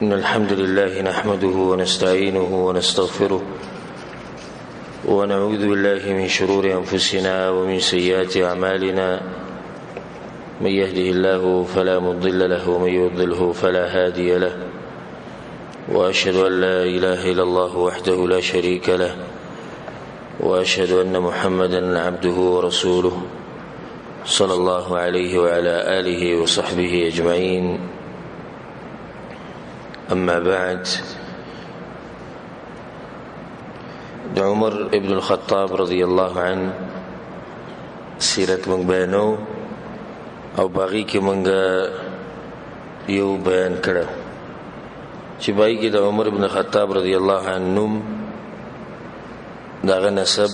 إن الحمد لله نحمده ونستعينه ونستغفره ونعوذ بالله من شرور أنفسنا ومن سيئات أعمالنا من يهده الله فلا مضل له ومن يضلله فلا هادي له وأشهد أن لا إله إلا الله وحده لا شريك له وأشهد أن محمدا عبده ورسوله صلى الله عليه وعلى آله وصحبه أجمعين. أما بعد، عمر ابن الخطاب رضي الله عنه سیرت منگ بیانو او باقی کی منگ یو بیان کرو چی باقی کی دا عمر ابن الخطاب رضی اللہ عنہ نوم داغا نسب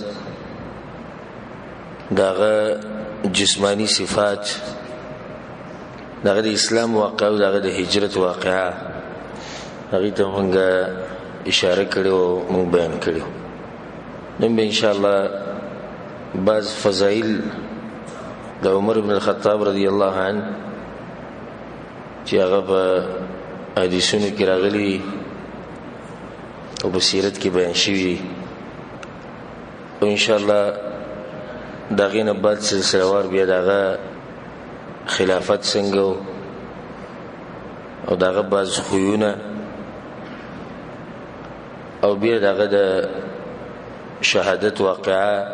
داغا جسمانی صفات داغا دا اسلام واقع و داغا دا هجرت واقعا هغه ته موږ اشاره کړو موږ بیان کړو. نن به ان شاء الله بعض فضائل د عمر بن الخطاب رضی الله عنه چې هغه په حدیثونو کې راغلي او په سیرت کې بیان شوي او ان شاء الله دغه نه بعد سلسله وار بیا دغه خلافت څنګه او دغه بعض خوونه او بیا دغه د شهادت واقعا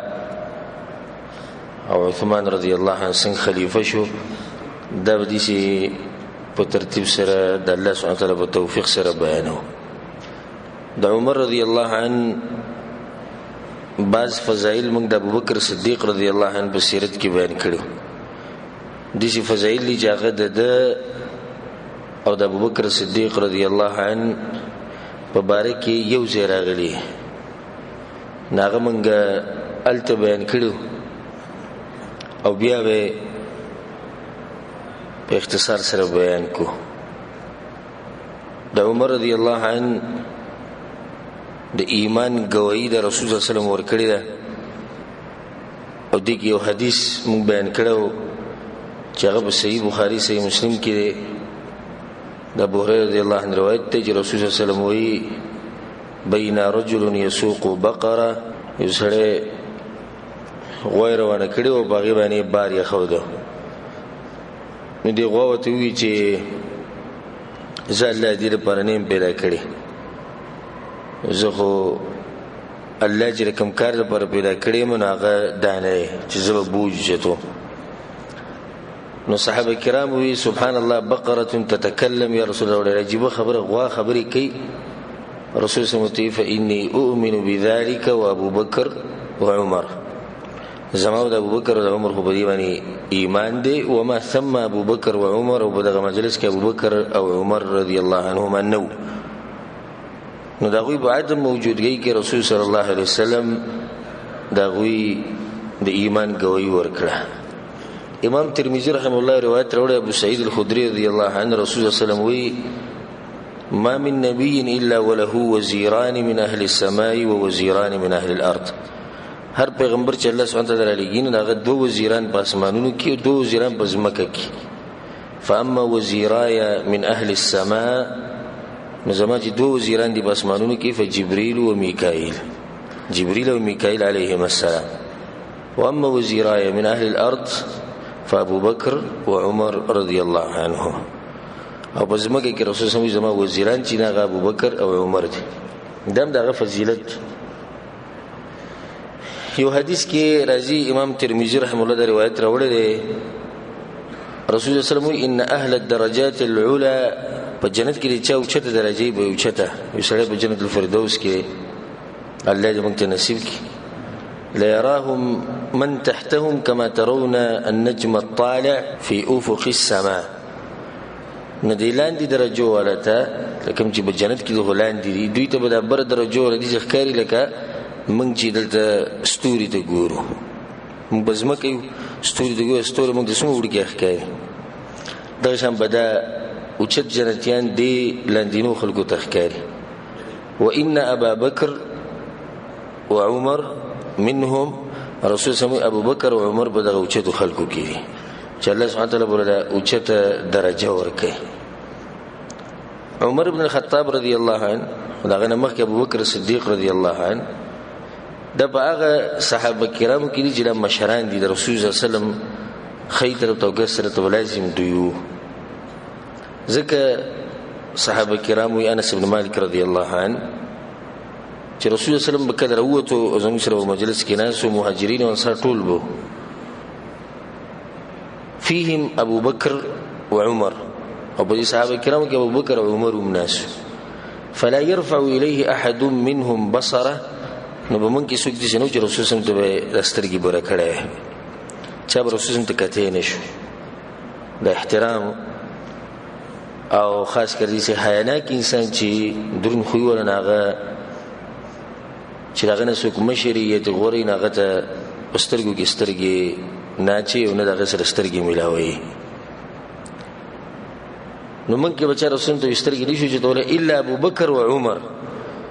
او عثمان رضی الله عنه څنګه خلیفہ شو دا به دې په ترتیب سره د الله سبحانه وتعالى په توفیق سره بیانو. د عمر رضی الله عنه بعض فضائل موږ د ابوبکر صدیق رضی الله عنه په سیرت کې بیان کړو. دې فضائل چې هغه د او د ابوبکر صدیق رضی الله عنه په باره کې یو ځای راغلی ناغه منګه الته بیان کړو او بیا به په اختصار سره بیان کو. د عمر رضی الله عنه د ایمان گواہی د رسول صلی الله علیه وسلم ورکړی ده او دغه یو حدیث مونږ بیان کړو چې هغه په صحیح بخاری صحیح مسلم کې ده. د ابو هريره رضی الله عنه روایت ته چې رسول الله صلی الله علیه وسلم وی بین رجل یسوق بقره یسره غویر ونه کړي او باغی باندې بار یې خو ده نو دی غوته وی چې زال دې لپاره نیم پیدا کړي زه خو الله چې کوم کار لپاره پیدا کړي مونږه دانه چې زه بوج چتو نو صحابه کرام وی سبحان الله بقره تتكلم یا رسول الله عجیب خبره غوا خبري کوي رسول سمتی فإني أؤمن بذلك وأبو بكر وعمر زماو د ابو بکر او عمر خو په دې باندې ایمان دي وما ثم ابو بكر وعمر او په دغه مجلس کې ابو بکر او عمر رضی الله عنهما نو دغه په عدم موجودګۍ کې رسول صلی الله علیه وسلم دغه د ایمان گواہی ورکړه. امام ترمذی رحم الله روایت راوړی ابو سعید الخدری رضی الله عنه رسول الله صلی الله علیه وسلم وی ما من نبي الا وله وزيران من اهل السماء ووزيران من اهل الارض. هر پیغمبر چې الله سبحانه وتعالى لګین هغه دوه وزیران په اسمانونو کې او دوه وزیران په ځمکه کې. فاما وزيراي من اهل السماء نظام چې دوه وزیران دي په اسمانونو کې فجبريل وميكائيل جبريل وميكائيل عليهم السلام. واما وزيراي من اهل الارض فابو بکر و عمر رضی الله عنه. او په زمکه کې رسول الله زما وزیران چې نه ابو بکر او عمر دي. دم دغه فضیلت یو حدیث کې راځي امام ترمذی رحم الله دا روایت راوړی دی رسول الله صلی الله علیه وسلم ان اهل الدرجات العلى په جنت کې چې اوچته درجه به اوچته یسره په جنت الفردوس کې الله دې موږ ته نصیب کړي. لا يراهم من تحتهم كما ترون النجم الطالع في افق السماء. ندیلان دي درجه ولته لکه چې په جنت کې غلان دي دوی ته به د بر درجه ولدي ځخکاری لکه موږ چې دلته ستوري ته ګورو موږ بزمکه ستوري ته ګورو ستوري موږ د سمو وړي ښکاري دغه شان بدا اوچت جنتیان دي لاندینو خلکو ته ښکاري. وان ابا بکر وعمر منهم رسول الله ابو بکر او عمر په دغه اوچتو خلکو کې. چې الله سبحانه وتعالى بوله اوچته درجه ورکړي. عمر بن الخطاب رضی الله عنه دا غنه مخکې ابو بکر صدیق رضی الله عنه دا هغه صحابه کرامو کې دي چې مشران دي د رسول الله صلی الله علیه وسلم خیتر او توګسره ولازم دیو ځکه صحابه کرامو انس بن مالک رضی الله عنه چې رسول الله صلی الله علیه وسلم بکره وته او زموږ سره مجلس کې ناس او مهاجرین او انصار ټول وو فيهم ابو بکر وعمر او په صحابه کرامو کې ابو بکر او عمر هم ناس فلا يرفع اليه احد منهم بصره نو به مونږ کې څوک دي چې نو چې رسول الله ته سترګې بره کړه چا به رسول الله ته کته نشو د احترام او خاص کر دې چې حیاناک انسان چې درن خو یو نه هغه چې هغه نه څوک مشریت غوري نه هغه ته سترګو کې سترګې ناچي او نه دغه سره سترګې ملاوي نو مونږ کې بچا رسول الله ته سترګې نشو چې توله الا ابو بکر او عمر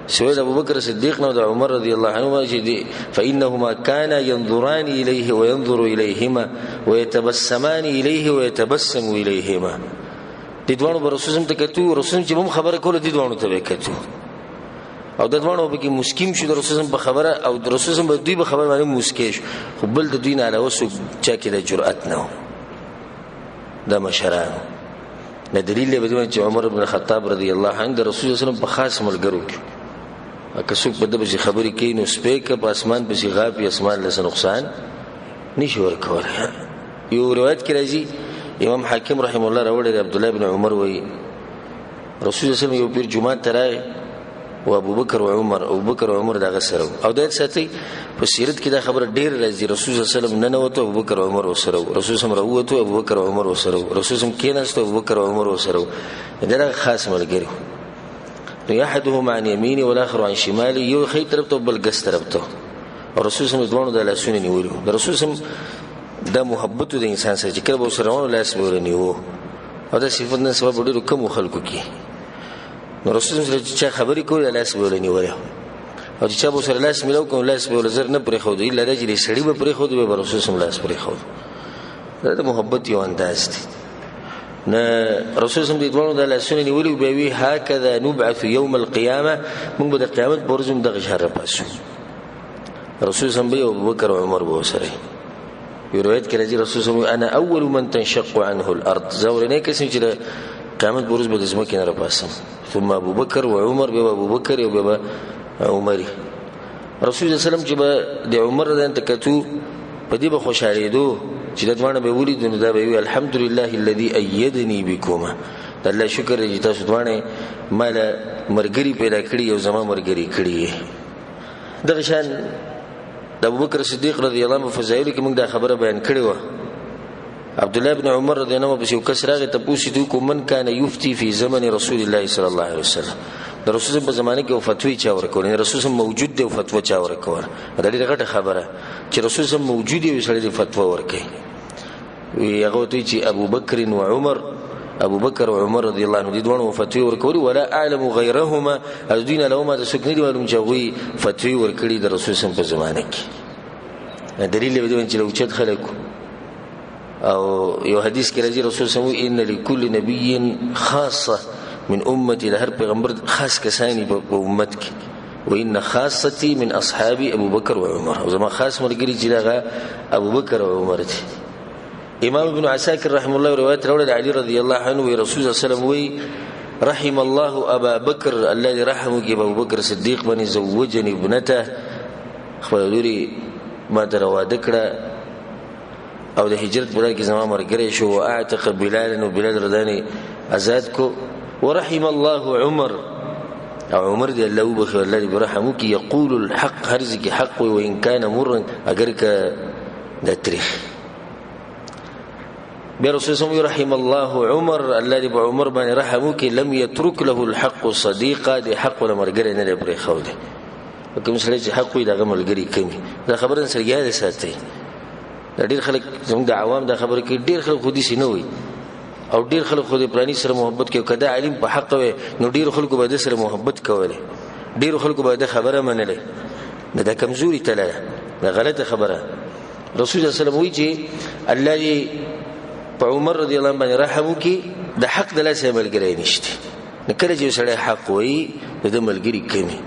سويد ابو بكر الصديق و عمر رضي الله عنهما فانهما كانا ينظران اليه وينظر اليهما ويتبسمان اليه ويتبسم اليهما دي دوانو برسوسم تکتو رسول چې هم خبره کوله دي دوانو ته وکړو او د دوانو به کې مسکیم شو د رسولم په خبره او د رسولم په دوی په خبره باندې مسکیش خو بل د دوی نه علاوه څوک چا کې د جرأت نه دا مشران نه دلیل به دی چې عمر بن الخطاب رضی الله عنه د رسول الله صلی الله علیه وسلم په خاص ملګرو که څوک په دغه خبرې کوي نو سپیکه په اسمان په غاب یا اسمان له نقصان نشي ورکول یو روایت کې راځي امام حاکم رحم الله راوړی د عبد الله بن عمر وی رسول الله صلی الله علیه وسلم یو پیر جمعه ترای او ابو بکر او عمر دغه سره او د ساتي په سیرت کې دا خبره ډیر راځي رسول الله صلی الله علیه وسلم نه وته ابو بکر او عمر سره رسول الله راوته ابو بکر او عمر سره رسول الله کېناسته ابو بکر او عمر سره دا خاص ملګری يحدهم عن يمينه والاخر عن شماله یو خې طرف ته بل ګس طرف ته او رسول الله دوانو د لاسونه نیولو د رسول الله د محبت د انسان سره چې کله به سره ونه لاس ورنیو او دا صفات نه سبب ډیرو کم خلکو کې نو رسول الله چې خبرې کوي لاس ورنیو او چې به سره لاس ملو کوم لاس به ولزر نه پرې خو دی الا د دې سړی به پرې خو دی به رسول الله لاس پرې خو دا د محبت یو انداز دی نه رسول الله دې دوانو د لاسونه نیولې به وی هکذا نبعث يوم القيامه موږ به د قیامت پرځم د غشار پاسو رسول الله او ابو بکر او عمر به سره یو روایت کې راځي رسول الله انا اول من تنشق عنه الارض زورنه کسم چې قیامت پرځ به د زمکه نه پاسم ثم ابو بکر و عمر به ابو بکر او به عمر رسول الله سلام چې د عمر د انتکتو په دې به خوشاله دو چې د دوانه به ولید نو دا به وی الحمدلله الذي ايدني بكما د الله شکر چې تاسو دوانه مال مرګري پیدا کړی او زما مرګري کړی دغه شان د ابوبکر صدیق رضی الله عنه فضایل کې موږ دا خبره بیان کړې و عبد الله بن عمر رضی الله عنه په یو کس راغی ته پوښتنه کو من کان یفتی فی زمن رسول الله صلی الله علیه وسلم د رسول په زمانه کې فتوی چا ورکول رسول موجود دی او فتوا چا ورکول دا ډیره غټه خبره چې رسول موجود دی او سړي فتوا ورکړي وی هغه ته چې ابو بکر و عمر ابو بکر او عمر رضی الله عنهم دي دوه فتوی ورکول ولا اعلم غیرهما الدين لهما د سکنی دی ولوم چوي فتوی ورکړي د رسول په زمانه کې دلیل دی چې لوچت خلکو او یو حدیث کې راځي رسول صلی ان لكل نبي خاصه من امتي لهر پیغمبر خاص کسانی په امت کې وان خاصتي من اصحابي ابو بکر و عمر او زما خاص مرګري چې دغه ابو بکر او عمر دي امام ابن عساکر رحم الله روایت راوړل علي رضی الله عنه وی رسول الله صلی الله علیه وسلم رحم الله ابا بکر الذي رحمه ابو بکر صدیق بن زوجني ابنته خپل لوري ما درواده کړه او د هجرت په لار کې زما مرګري شو او اعتق بلال او بلال رضانی آزاد کو ورحم الله عمر او عمر دي الله وبخ الذي برحمك يقول الحق هرزك حق وان كان مر اجرك ده تاريخ برسول الله رحم الله عمر الذي بعمر بن رحمك لم يترك له الحق صديقا دي حق ولا مرګري نه لري خو دي کوم سره چې حق وي دا ملګری کوي دا خبره سره یاد ساتي ډیر خلک زموږ د عوام دا خبره کې ډیر خلک خودي سي نه وي او ډیر خلک خو د پرانی سره محبت کوي کدا علم په حق وي نو ډیر خلکو به د سره محبت کوله ډیر خلکو به د خبره منله دا کمزوري تله دا غلطه خبره رسول الله صلی الله علیه وسلم وی چې الله په عمر رضی الله عنه باندې رحم وکي د حق د لاسه ملګری نشته کله چې سړی حق وایي د ملګری کمی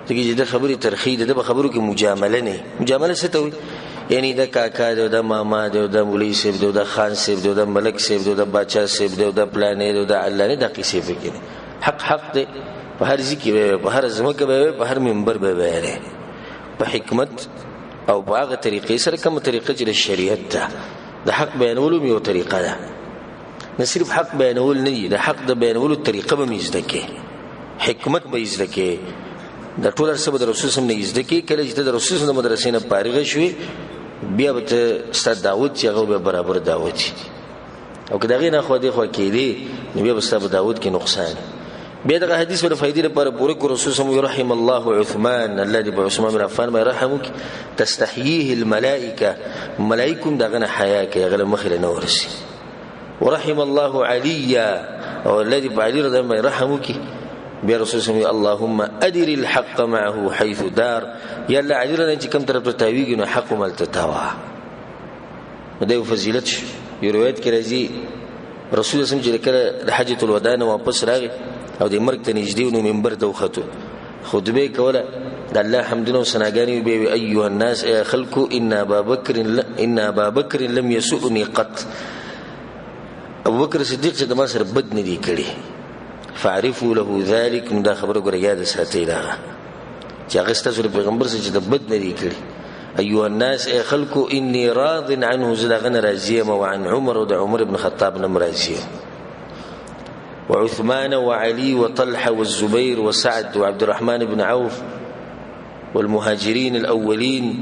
دغه د خبرې ترخی د خبرو کې مجامله نه مجامله څه ته وایي یعنی د کاکا د ماما د مولوی صاحب د خان صاحب د ملک صاحب د بادشاہ صاحب د پلانې د الله نه د قصې فکر حق دی په هر ځکه په هر ځمکه په هر منبر به وایي په حکمت او په هغه طریقې سره کوم طریقه چې د شریعت ده د حق بیانولو یو طریقه ده نه صرف حق بیانول نه دی د حق د بیانولو طریقه به مزده کې حکمت به مزده کې د ټول سره د رسول سم نه مزده کې کله چې د رسول سم د مدرسې نه فارغ شوي بیا به ستاسو دعوت چې هغه به برابر دعوت او که دغه نه خو دې خو کېدی نو بیا به ستاسو دعوت کې نقصان بیا دغه حدیث ور فائدې لپاره پوره کو رسول سم رحم الله عثمان الذي بعثمان بن عفان ما يرحمك تستحييه الملائكه ملائکم دغه حیا کې هغه مخله نورسي ورحم الله علي او الذي بعلي رضي الله يرحمك بیا رسول سم اللهم ادر الحق معه حيث دار یا الله علي رضي چې کوم طرف ته تاویږي نو حق ملته تاوا مده فضیلت یو روایت کې راځي رسول سم چې کله د حجۃ الوداع نه واپس راغی او د مرګ ته نږدې نو منبر ته وخته خطبه کوله د الله حمدونه او ثناګانې به ايها الناس يا خلق ان ابا بکر لم يسؤني قط ابو بکر صدیق چې د ما سره بد نه دی کړی فعرفوا له ذلك نو دا خبره ګره یاد ساتئ دا چې هغه ستاسو پیغمبر چې د بد نه دی کړی ايها الناس يا خلق اني راض عنه زلغن راضيه وعن عمر وعمر بن الخطاب نم راضيه وعثمان وعلي وطلحة والزبير وسعد وعبد الرحمن بن عوف والمهاجرين الأولين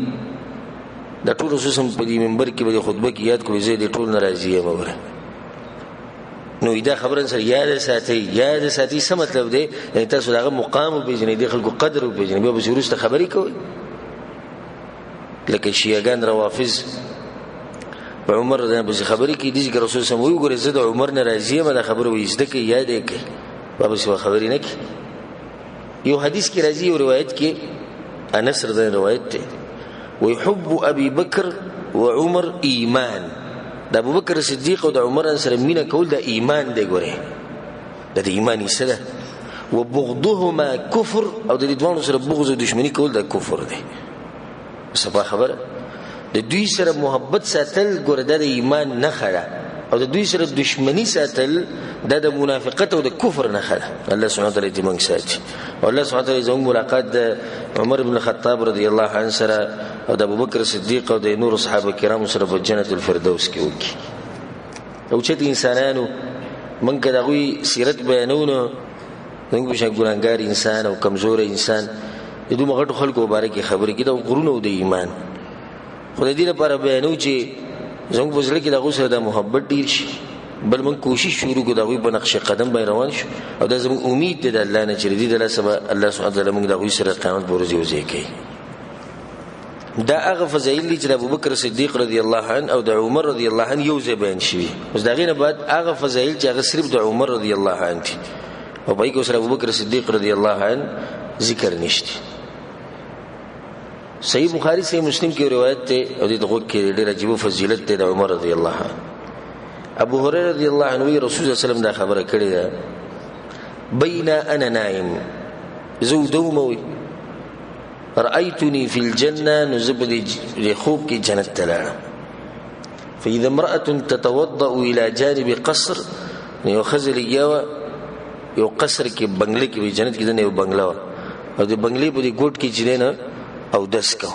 دا ټول خصوصا په دې منبر کې به خطبه کې یاد کړو زه دې ټول ناراضي یم وره نو دا خبره سره یاد ساتي څه مطلب دی یعنی تاسو دغه مقام په جنې دي خلکو قدر په جنې به ورسته خبرې کوي لکه شیعاګان روافض عمر رضی الله عنه خبرې کې دي چې رسول سم وی ګورې زه د عمر نه راضي یم دا خبره وې زده کې یاد کې بابا څه خبرې نه کې یو حدیث کې راځي او روایت کې انس رضی الله عنه روایت ته ويحب ابي بکر وعمر ایمان د ابو بکر صدیق او د عمر سره مینه کول د ایمان دی ګوره د ایمانی سره وبغضهما کفر او د دې دوه سره بغض او دښمنی کول د کفر دی صبا خبره د دوی سره محبت ساتل ګوره د ایمان نه خړه او د دوی سره دښمنی ساتل د منافقت او د کفر نه خړه الله سبحانه وتعالى دې موږ ساتي او الله سبحانه وتعالى زموږ ملاقات د عمر بن الخطاب رضی الله عنه سره او د ابوبکر صدیق او د نور صحابه کرام سره په جنت الفردوس کې وکي او چې انسانانو من کدا غوي سیرت بیانونه موږ بشه ګورانګار انسان او کمزور انسان دې موږ خلکو مبارک خبرې کې د غرونو د ایمان خدای دې لپاره بیانو چې زموږ په ځل کې د غوسه د محبت ډیر شي بل من کوشش شروع کو د غوي په نقش قدم به روان شو او د زموږ امید ده الله نه چې دې د الله سبحانه وتعالى موږ د غوي سره قیامت ورځ یوځي کوي دا هغه فضایل چې د ابوبکر صدیق رضی الله عنه او د عمر رضی الله عنه یو ځای بیان شوی اوس دا غینه بعد هغه فضایل چې هغه صرف د عمر رضی الله عنه او په کې سره ابوبکر صدیق رضی الله عنه ذکر نشته صحیح بخاری صحیح مسلم کی روایت ته او د دغه کې ډېر عجیب فضیلت ته د عمر رضی الله عنه ابو هريره رضی الله عنه رسول الله صلی الله علیه وسلم دا خبره کړې ده بین انا نائم زودوموي رأيتني في الجنة نزبد لخوب کی جنت تلانا فإذا امرأة تتوضأ إلى جانب قصر يخزل إياوة يو قصر کی بنگلے کی جنت کی دنیا یو بنگلا او د بنگلے په دې ګوټ کې جنینا او دسکو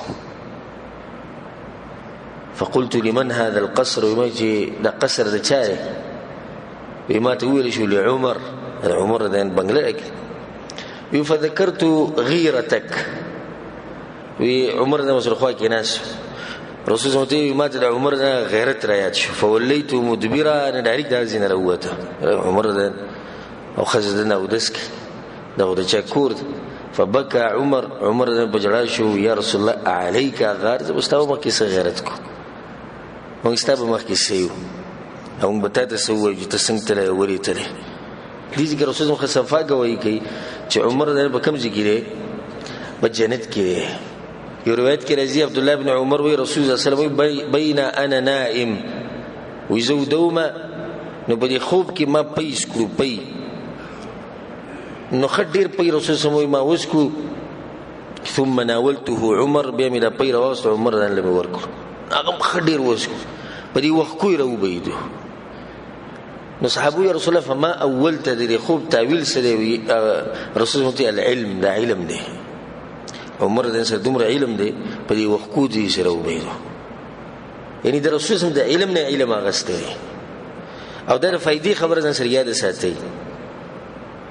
فقلت لمن هذا القصر وما جي دا قصر دا چاره وما تقول شو لعمر عمر دا بنگلے فذكرت غيرتك وی عمر نه مسر خوا کې ناس رسول الله ته ما ته عمر نه غیرت رايات شو فوليت مدبرا نه ډایرک د ځین راوته عمر ده او خزدنه او دسک دغه د چکور فبكى عمر ده بجړا شو یا رسول الله عليك غار زبستاو ما کې غیرت کو مو استابه ما کې سيو او بتاته سوې چې څنګه تل وري تل دې چې رسول الله خصفا کوي کی چې عمر ده په کوم ځای کې په جنت کې یو روایت کې راځي عبد الله ابن عمر وی رسول الله صلی الله علیه وسلم بین انا نائم وزودوما نو په دې خوب کې ما پیس کړو پي نو خډیر پي رسول سموي ما وسکو ثم ناولته عمر بیا مې د پي راوست عمر دان له ورکو هغه خډیر وسکو په دې وخت کوی راو بيدو نو صحابه یا رسول الله فما اولت دې خوب تعویل سره وی رسول الله العلم دا علم دی عمر دان سره دومره علم دی په دې وخت کو دې سره وبيدو یعنی د رسول الله د علم نه علم اغسته او دا فائدې خبره ځان سره یاد ساتي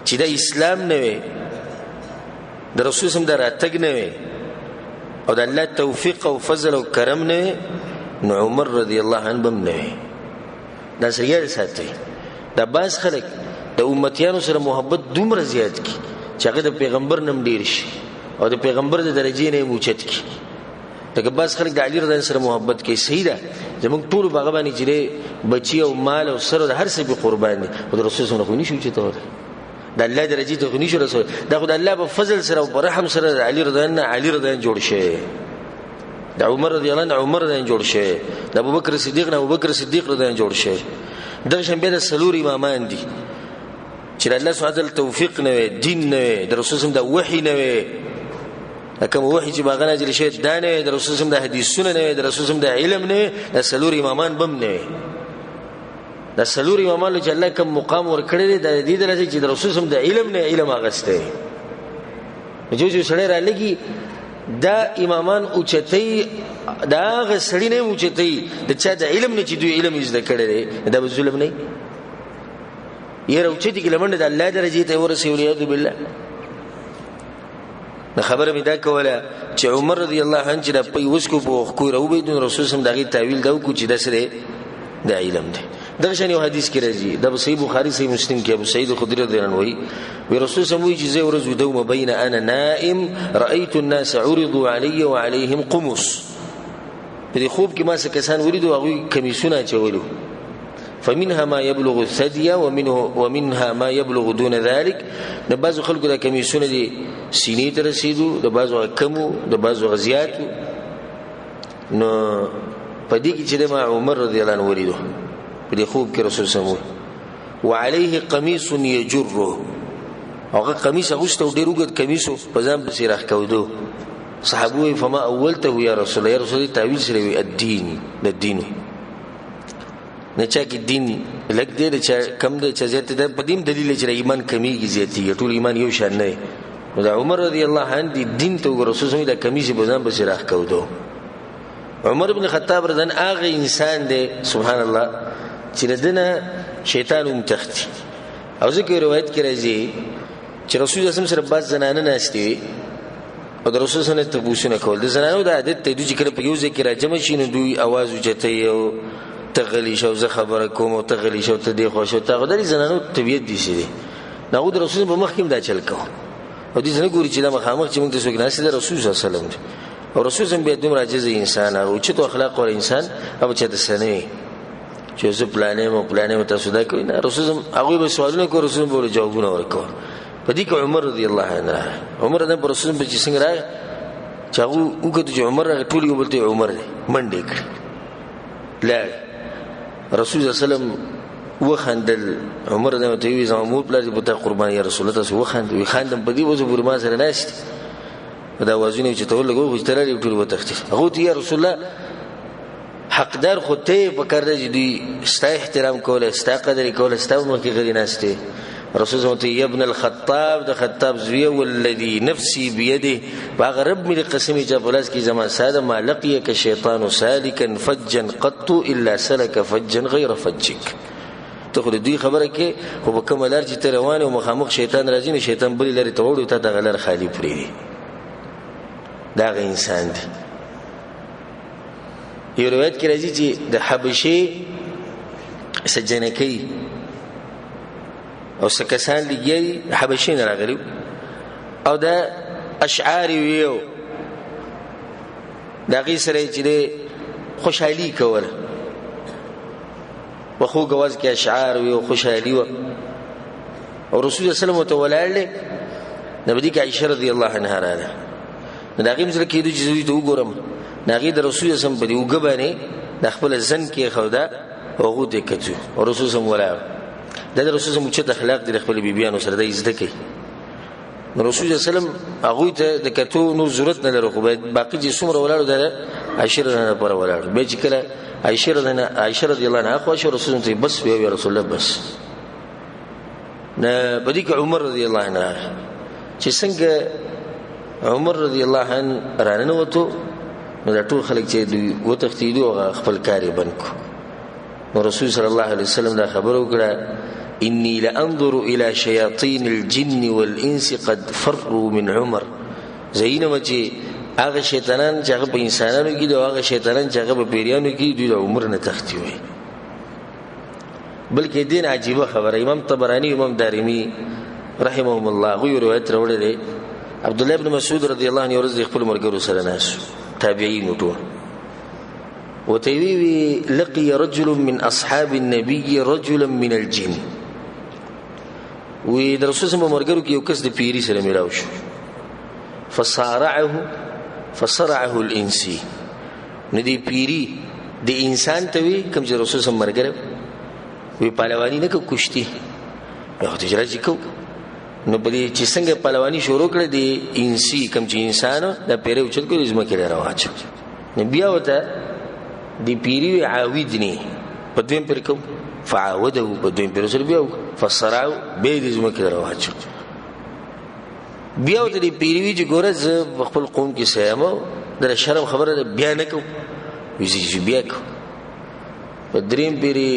چې دا اسلام نه وي د رسول الله د راتګ نه وي او د الله توفیق او فضل او کرم نه نو عمر رضی الله عنه بم نه وي دا سره یاد ساتي دا باز خلک د امتیانو سره محبت دومره زیات کی چې هغه د پیغمبر نم ډیر شي او د پیغمبر د درجې نه موچت کی دغه باز خلک د علی رضی الله سره محبت کوي صحیح ده زموږ ټول باغبانی چې بچي او مال او سر د هر څه په قربان دي او د رسول الله خو نشو چې ته د الله درجې ته نشو رسول دا خو د الله په فضل سره او په رحم سره د علی رضی الله جوړ شي د عمر رضی الله عنه عمر رضی الله جوړ شي د ابوبکر صدیق نه ابوبکر صدیق رضی الله جوړ شي دغه شنبه د سلور امامان دي چې الله سبحانه وتعالى توفیق نه دین نه د رسول الله د وحی نه کوم وحی چې باغ نازل شي د نه د رسول الله د حدیثونه نه د رسول الله د علم نه د سلور امامان بم نه د سلور امامان چې الله کوم مقام ورکړي د دې درجه چې د رسول الله د علم نه علم اغسته جو سړی را لګي دا امامان اوچتي دا غسړی نه اوچتي د چا د علم نه چې دوی علم زده کړي دا ظلم نه یې اوچتي کلمنه د الله درجه ته ورسول یاد بالله خبره می دا کوله چې عمر رضی الله عنه چې د پي وسکو په خو راو بيد رسول الله دغه تعویل دا کو چې د سره د علم دی دغه شنو حدیث کې راځي د صحیح بخاری صحیح مسلم کې ابو سعید خدری رضی الله عنه وی رسول الله وی چې زه ورځ دوم بین انا نائم رايت الناس عرضوا علي وعليهم قمص په خوب کې ما څه کسان ولیدو هغه کمیسونه چولو فمنها ما يبلغ الثدي ومنها ما يبلغ دون ذلك د بعض خلکو د کمیسونه دي سینې ته رسیدو د بعضو کمو د بعضو غزيات نو پدې کې چې ما عمر رضی الله عنه ولیدو په خوب کې رسول الله وعليه قميص يجره هغه قمیص اغوسته ډیر وګد کمیسو په ځان په سیرخ کودو صحابوي فما اولته يا رسول الله يا رسول الله تعویل سره الدين د دین نه چا کې دین لګ دې چې کم دې چې زیات ده په دې دلیل چې ایمان کمیږي زیاتي ټول ایمان یو شان نه نو دا عمر رضی الله عنه دین ته رسول الله د کمیس په ځان بس راخ کودو عمر بن خطاب رضی الله عنه هغه انسان دی سبحان الله چې دنه شیطان متختی او ځکه روایت کې راځي چې رسول الله سره بعض زنانه ناشتي او د رسول الله ته پوښتنه کول د زنانو د عادت ته دوی چې کله په یو ځای کې راجم شي نو دوی आवाज وچتي او تغلی شو زه خبره کوم او تغلی شو ته دی خوشو ته غوډري زنانو طبيعت دي شي نو د رسول په مخ کې دا چل کو او دې څنګه ګوري چې دا مخامخ چې موږ ته څوک ناسي د رسول الله صلی الله علیه وسلم او رسول الله به دومره عاجز انسان او چې تو اخلاق ور انسان او چې د سنې چې زه پلانې تاسو دا کوي نه رسول الله هغه به سوالونه کوي رسول الله به جوابونه ورکوي په دې کې عمر رضی الله عنه عمر د رسول الله په څنګه راغی چې هغه وګورئ چې عمر ټول یو بلته عمر دی منډه کړ لا رسول الله صلی الله علیه وسلم وخندل عمر دغه ته وی زمو په لاره په قربان یا رسول الله تاسو وخندل خندم په دې وځو ورما سره ناشته دا وازونه چې ته لګو خو ترې ټول وتختی هغه ته یا رسول الله حقدار خو ته په کار دي دي ستا احترام کوله ستا قدر کوله ستا مو کې غری ناشته رسول الله ته ابن الخطاب د خطاب زوی والذي نفسي بيده باغ رب می قسمی چې بلاس کی زمان ساده ما لقيك شیطان سالكا فجا قط الا سلك فجا غير فجك ته خو دې خبره کې خو په کوملار چې روان او مخامخ شیطان راځي نه شیطان بلی لري ته وړو ته د غلر خالی پری دا غي انسان دی یو روایت کې راځي چې د حبشي سجنکی او سکسان لګي حبشین راغلي او دا اشعار ویو دا غي سره چې خوشحالي کوله وخو غواز کې اشعار ویو خوشحالي و او رسول الله صلی الله علیه وسلم نبی کې عائشہ رضی الله عنها راغله دا غي مزل کې د جزوی ته وګورم ناغي د رسول الله صلی الله علیه وسلم په وګبانه د خپل ځن کې خودا او غو دې کچو او رسول الله ولا دا رسول الله چې اخلاق د خپل بیبيانو سره د عزت کوي رسول الله صلی الله علیه وسلم هغه ته د کتو نو ضرورت نه لري خو باقي چې څومره ولاړو ده عائشہ نه پر ولاړ به چې کله عائشہ رضی الله عنها خو رسول الله بس وی رسول الله بس نه بدی کې عمر رضی الله عنه چې څنګه عمر رضی الله عنه رانه وته نو دا ټول خلک چې وتختیدو او خپل کاری بنکو نو رسول صلی الله علیه وسلم دا خبرو کړه إني لأنظر إلى شياطين الجن والإنس قد فروا من عمر زينما چې هغه شیطانان چې هغه په انسانانو کې دي او هغه شیطانان چې هغه په پیریانو کې دي د عمر نه تختی وي بلکې دین عجیبه خبره امام طبرانی امام دارمی رحمهم الله غو روایت راوړل دي عبد الله بن مسعود رضی الله عنه ورځ خپل مرګرو سره ناس تابعین ټول وتوی لقي رجل من أصحاب النبي رجلا من الجن وی د رسول الله مرګرو کې یو کس د پیری سره ملاو شو فصرعه الانسي ندی پیری د انسان ته وی کوم چې رسول الله مرګره وی پهلوانی نه کو کشتی یو تجربه کو نو بلې چې څنګه پهلوانی شروع کړې دی انسي کوم چې انسان د پیری اوچت کو زما کې راواچ نو بیا وته دی پیری عاودنی پدویم پر کو فعاوده پدویم پر سره بیا فصرعه به دې زما کې راواچ بیا وته دی پیری چې ګورز خپل قوم کې سیمو در شرم خبره بیا نه کو ویږي بیا کو پدریم پیری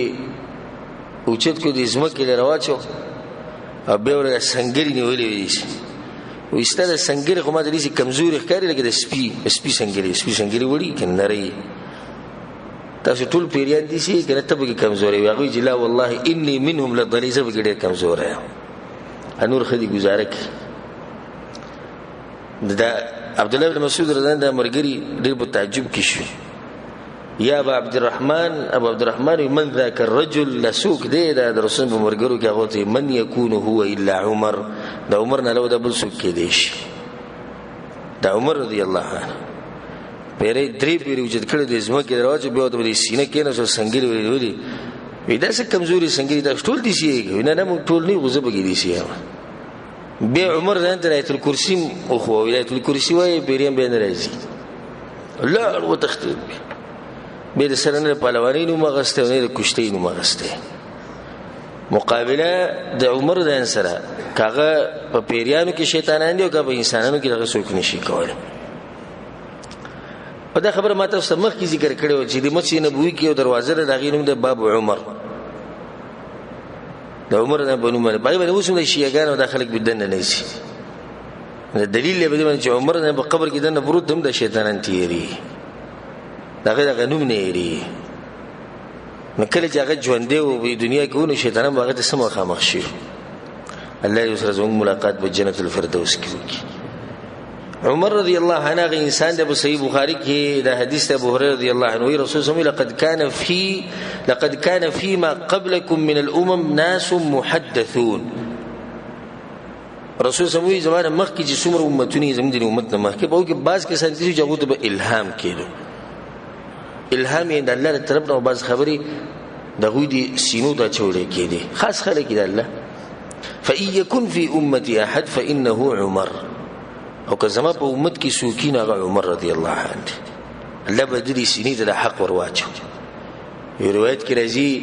اوچت کو دې زما کې راواچو او به ور سنگری نیولې وي و استاد سنگری خو ما دې کمزوري ښکاری لکه د سپي سنگری وړي کناري تاسو ټول پیریان دي چې کنه ته به کمزوري وي هغه جلا والله اني منهم لضليزه به ډېر کمزور یم انور خدي گزاره کی دا عبد الله بن مسعود رضی الله عنه مرګري ډېر په تعجب کې شو یا ابو عبد الرحمن من ذاك الرجل لسوق دې دا رسول په مرګرو کې هغه ته من يكون هو الا عمر دا عمر نه له دا بل سوق کې دی دا عمر رضی الله عنه پیرې درې پیرې وجد کړې د زمکه دروازه به د سینې کې نه سنگری ویلي وې دا څه کمزوري سنگری دا ټول دي شي نه نه ټول نه غوځه بګې دي شي به عمر ځان ته آیت الکرسی او خو آیت الکرسی وای پیریم به نه راځي لا او تختید به د سرنه پهلوانی نو مغسته نه کشتی نو مغسته مقابله د عمر ځان سره کاغه په پیریانو کې شیطانان دي او په انسانانو کې دغه څوک نشي کولای په دا خبره ماته سمخ کی ذکر کړو چې د مسجد نبوي کې یو دروازه ده دغه نوم د باب عمر د عمر نه بنو باندې باندې وسوم شیعاګانو داخله بدن نه شي دلیل به باندې چې عمر نه په قبر کې دنه برود هم د شیطانان تیری دغه نوم نه یری نو کله چې هغه ژوند دی او په دنیا کې ونه شیطانان هغه ته سم خامخ شي الله یې سره زموږ ملاقات په جنت الفردوس کې وکړي عمر رضی الله عنه انسان د صحیح بخاری کې دا حدیث ته ابو هريره رضی الله عنه رسول الله لقد كان فيما قبلكم من الامم ناس محدثون رسول الله زمانه مخکې چې څومره امتونه زموږ د امت نه مخکې په کې بعض کې سنتي چې هغه ته الهام کېدو الهام یې د الله طرف نه بعض خبري دغه دي سینو ته چولې کېدي خاص خلک د الله فإن يكن في امتي احد فانه عمر او که زما په امت کې سوکین هغه عمر رضی الله عنه الله بدري سینې ته حق ورواچو یو روایت کې راځي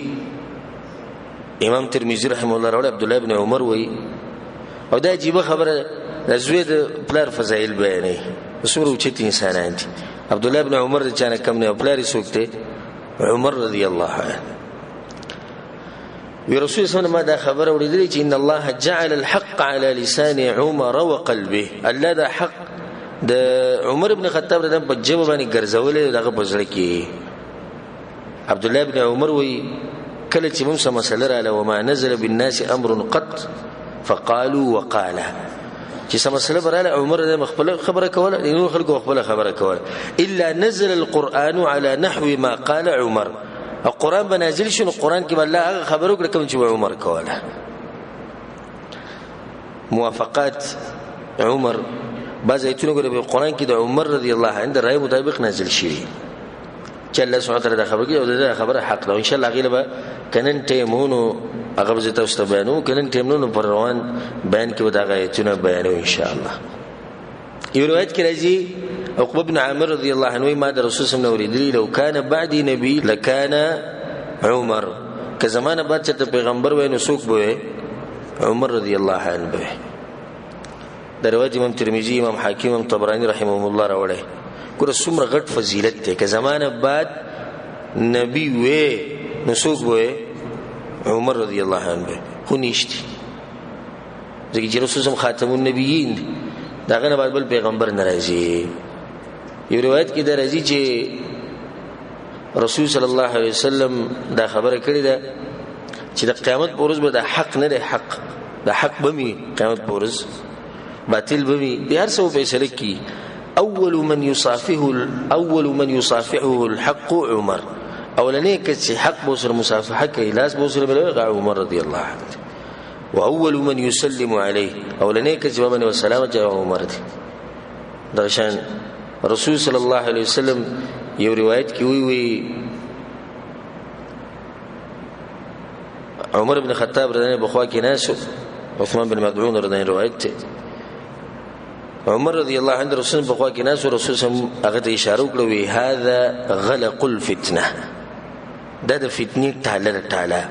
امام ترمذی رحمه الله راوړ عبد الله ابن عمر وای او دا عجیب خبره زوی د پلار فضایل بیانې وسورو چې انسانان دي عبد الله ابن عمر چې نه کم نه پلار سوکته عمر رضی الله عنه ورسول صلی الله علیه وسلم دا خبره ورېدلې چې ان الله جعل الحق على لسان عمر وقلبه الله دا حق د عمر ابن خطاب د په جواب باندې ګرځولې دغه بزړه کې عبد الله ابن عمر وی کله چې موږ مسله رااله وما نزل بالناس امر قط فقالوا وقال چې مسله براله عمر د خپل خبره کوله نو خلکو خپل خبره کوله الا نزل القرآن على نحو ما قال عمر القرآن بنازل شنو القرآن کې الله هغه خبرو کړ کوم چې عمر کوله موافقات عمر بعض ایتونه ګره په قرآن کې د عمر رضی الله عنه رائے مطابق نازل شي چې الله سبحانه وتعالى دا خبره کوي او دا خبره حق ده ان شاء الله غیله به کنن ټیمونو هغه به تاسو ته بیانو کله ټیم نو پر روان بیان کې ودا غایتونه بیانو ان شاء الله. یو روایت کې راځي عقبه بن عامر رضی الله عنه ما د رسول صلی الله علیه وسلم لو کان بعدی نبی لکان عمر، که زمانه بعد چې پیغمبر وای نو څوک به عمر رضی الله عنه به. د روایت امام ترمذی، امام حاکم، امام طبرانی رحمهم الله راوړی. ګوره څومره غټ فضیلت دی، که زمانه بعد نبی وې نو څوک به عمر رضی الله عنه به. خو نشته ځکه چې رسول الله خاتم النبیین داغه نه بعد بل پیغمبر ناراضي. یو روایت کې دا راځي چې رسول صلی الله علیه وسلم دا خبره کړې ده چې د قیامت په ورځ به د حق نه د حق بمي، قیامت په ورځ باطل بمي، د هر څه فیصله کی. اول من يصافحه الحق عمر، اولنې کچ حق بو سره مصافحه کوي، لاس بو سره بلغه عمر رضی الله عنه. واول من يسلم عليه، اولنې کچ جواب او سلام جواب عمر دی. درشان رسول صلی الله علیه وسلم یو روایت کې وی عمر بن خطاب رضی الله عنه بخوا کې ناس، عثمان بن مدعون رضی الله عنه روایت ته عمر رضی الله عنه رسول بخوا کې ناس، رسول صلی هغه ته اشاره وکړه وی هذا غلق الفتنه، دا د فتنې تعالی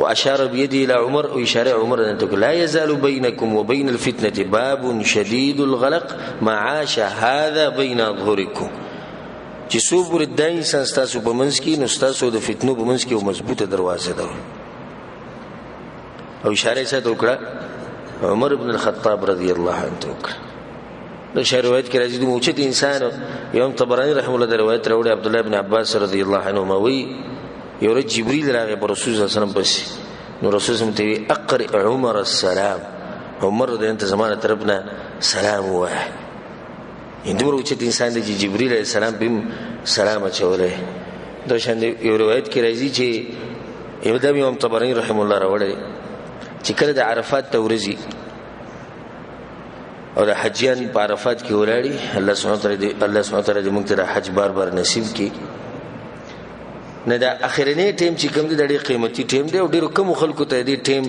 واشار بيده الى عمر، واشاره عمر ان لا يزال بينكم وبين الفتنه باب شديد الغلق ما عاش هذا بين اظهركم، چې صبر د انسان تاسو په منځ کې نو تاسو د فتنو په منځ کې یو مضبوطه دروازه ده. او اشاره یې وکړه عمر بن الخطاب رضی الله عنه وکړه. د شروایت کې راځي د موچت انسان یوم طبرانی رحم الله د روایت راوړي عبد الله بن عباس رضی الله عنهما وی یو ورځ جبرئیل راغی پر رسول صلی الله علیه وسلم پس، نو رسول صلی الله علیه وسلم ته اقرئ عمر السلام، عمر د انت زمانه طرفنا سلام وای. اندور اوچت انسان د جبرئیل علیه السلام بهم سلام اچولې. د شان یو روایت کې راځي چې امام طبرانی رحم الله راوړي چې کله د عرفات ته ورځي او د حجیان په عرفات کې ولاړی، الله سبحانه وتعالی دې موږ ته د حج بار نصیب کړي. نه دا اخرنی ټیم چې کوم دی د ډېر قیمتي ټیم دی او ډېر کم خلکو ته دې ټیم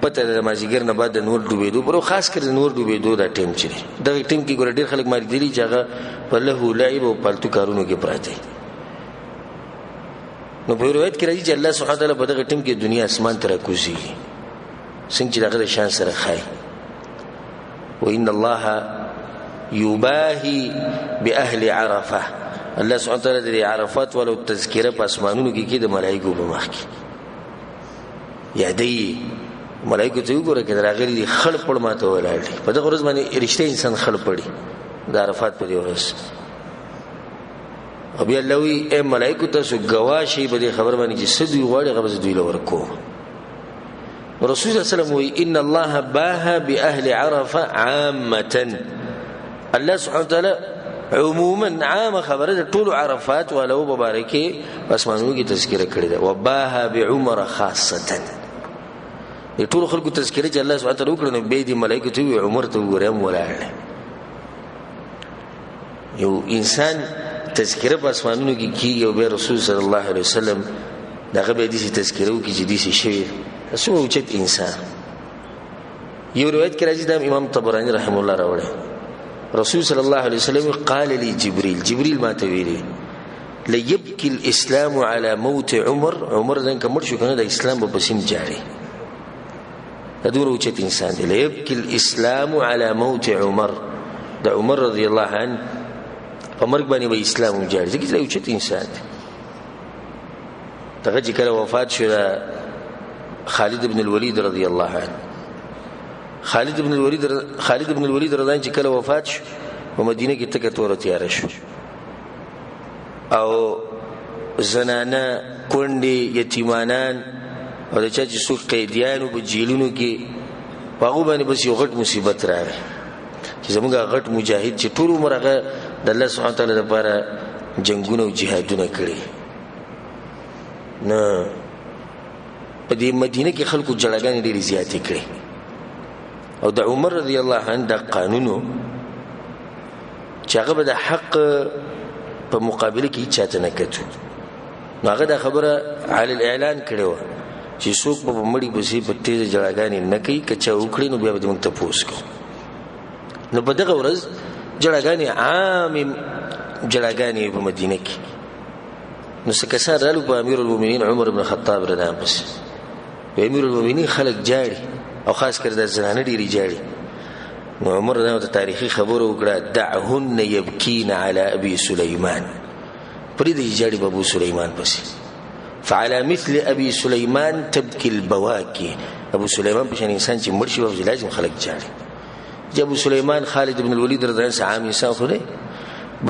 پته د مازیګر نه بعد د نور ډوبېدو، پر خاص کر د نور ډوبېدو دا ټیم چې دغه ټیم کې ګور ډېر خلک ماري دي چې هغه په له لعب او پالتو کارونو کې پراته. نو په روایت کې راځي چې الله سبحانه وتعالی په دغه ټیم کې دنیا اسمان ته راکوزي څنګه چې دغه شان سره خای. وان الله یباهی باهل عرفه، الله سبحانه وتعالی د عرفات ولو تذکره په اسمانونو کې د ملائکو په مخ کې یادې ملائکه ته وګوره کې راغلي خړ پړ ماته ولاړ په دغه ورځ باندې رښتیا انسان خړ پړي د عرفات په ورځ. او بیا الله وی اے ملائکه تاسو گواهی به خبر باندې چې سدي غواړي غوځ دوی لور کو. رسول الله صلی الله علیه وسلم وی ان الله باه باهل عرفه عامه، الله سبحانه وتعالی عموما عام خبره ټول عرفات ولو مبارکه اسمانونو کې تذکرہ کړی ده. وباه بعمر خاصه، د ټول خلکو تذکرہ چې الله سبحانه وتعالی وکړي نو به دي ملائکه ته عمر ته وګورم ولاړ. یو انسان تذکرہ په اسمانونو کې کیږي او به رسول صلی الله علیه وسلم دغه به دي تذکرہ وکړي چې دي شي اسو اوچت انسان. یو روایت کې راځي د امام طبرانی رحم الله راوړي رسول صلی الله علیه وسلم قال لي جبريل ما تویلی ليبكي الاسلام على موت عمر ځکه کوم شو کنه د اسلام په پسیم جاری دغه اوچت انسان دی. ليبكي الاسلام على موت عمر، د عمر رضی الله عنه په مرګ باندې به اسلام جاری ځکه چې اوچت انسان دی. دغه چې کله وفات شو خالد بن الولید رضی الله عنه، خالد بن الولید رضی الله عنه چې کله وفات شو په مدینه کې تکه تور تیار شو او زنانه کونډې یتیمانان او د چا چې څوک قیدیانو په جیلونو کې هغه باندې بس یو غټ مصیبت راغی چې زموږ غټ مجاهد چې ټول عمر هغه د الله سبحانه وتعالی لپاره جنگونه او جهادونه کړی نه په دې مدینه کې خلکو جړګانې ډېرې زیاتې کړې او د عمر رضی الله عنه د قانونو چې هغه به د حق په مقابله کې چاته نه کتو هغه دا خبره علی الاعلان کړو چې څوک په مړی بسې په تیز جړاګانې نه کوي کچا وکړي نو بیا به موږ ته پوښتنه نو په دغه ورځ جړاګانې عام جړاګانې په مدینه کې نو سکسان رالو په امیر المؤمنین عمر بن الخطاب رضی الله عنه امیر المؤمنین خلق جاړي او خاص کر د زنانه ډیری جاړي نو عمر دا تاریخي خبره وکړه دعهن يبكين على ابي سليمان پرې د جاړي ابو سليمان پس فعلى مثل ابي سليمان تبكي البواكي ابو سليمان په شان انسان چې مرشي او لازم خلق جاړي ابو سليمان خالد بن الوليد رضی الله عنه عام انسان خو نه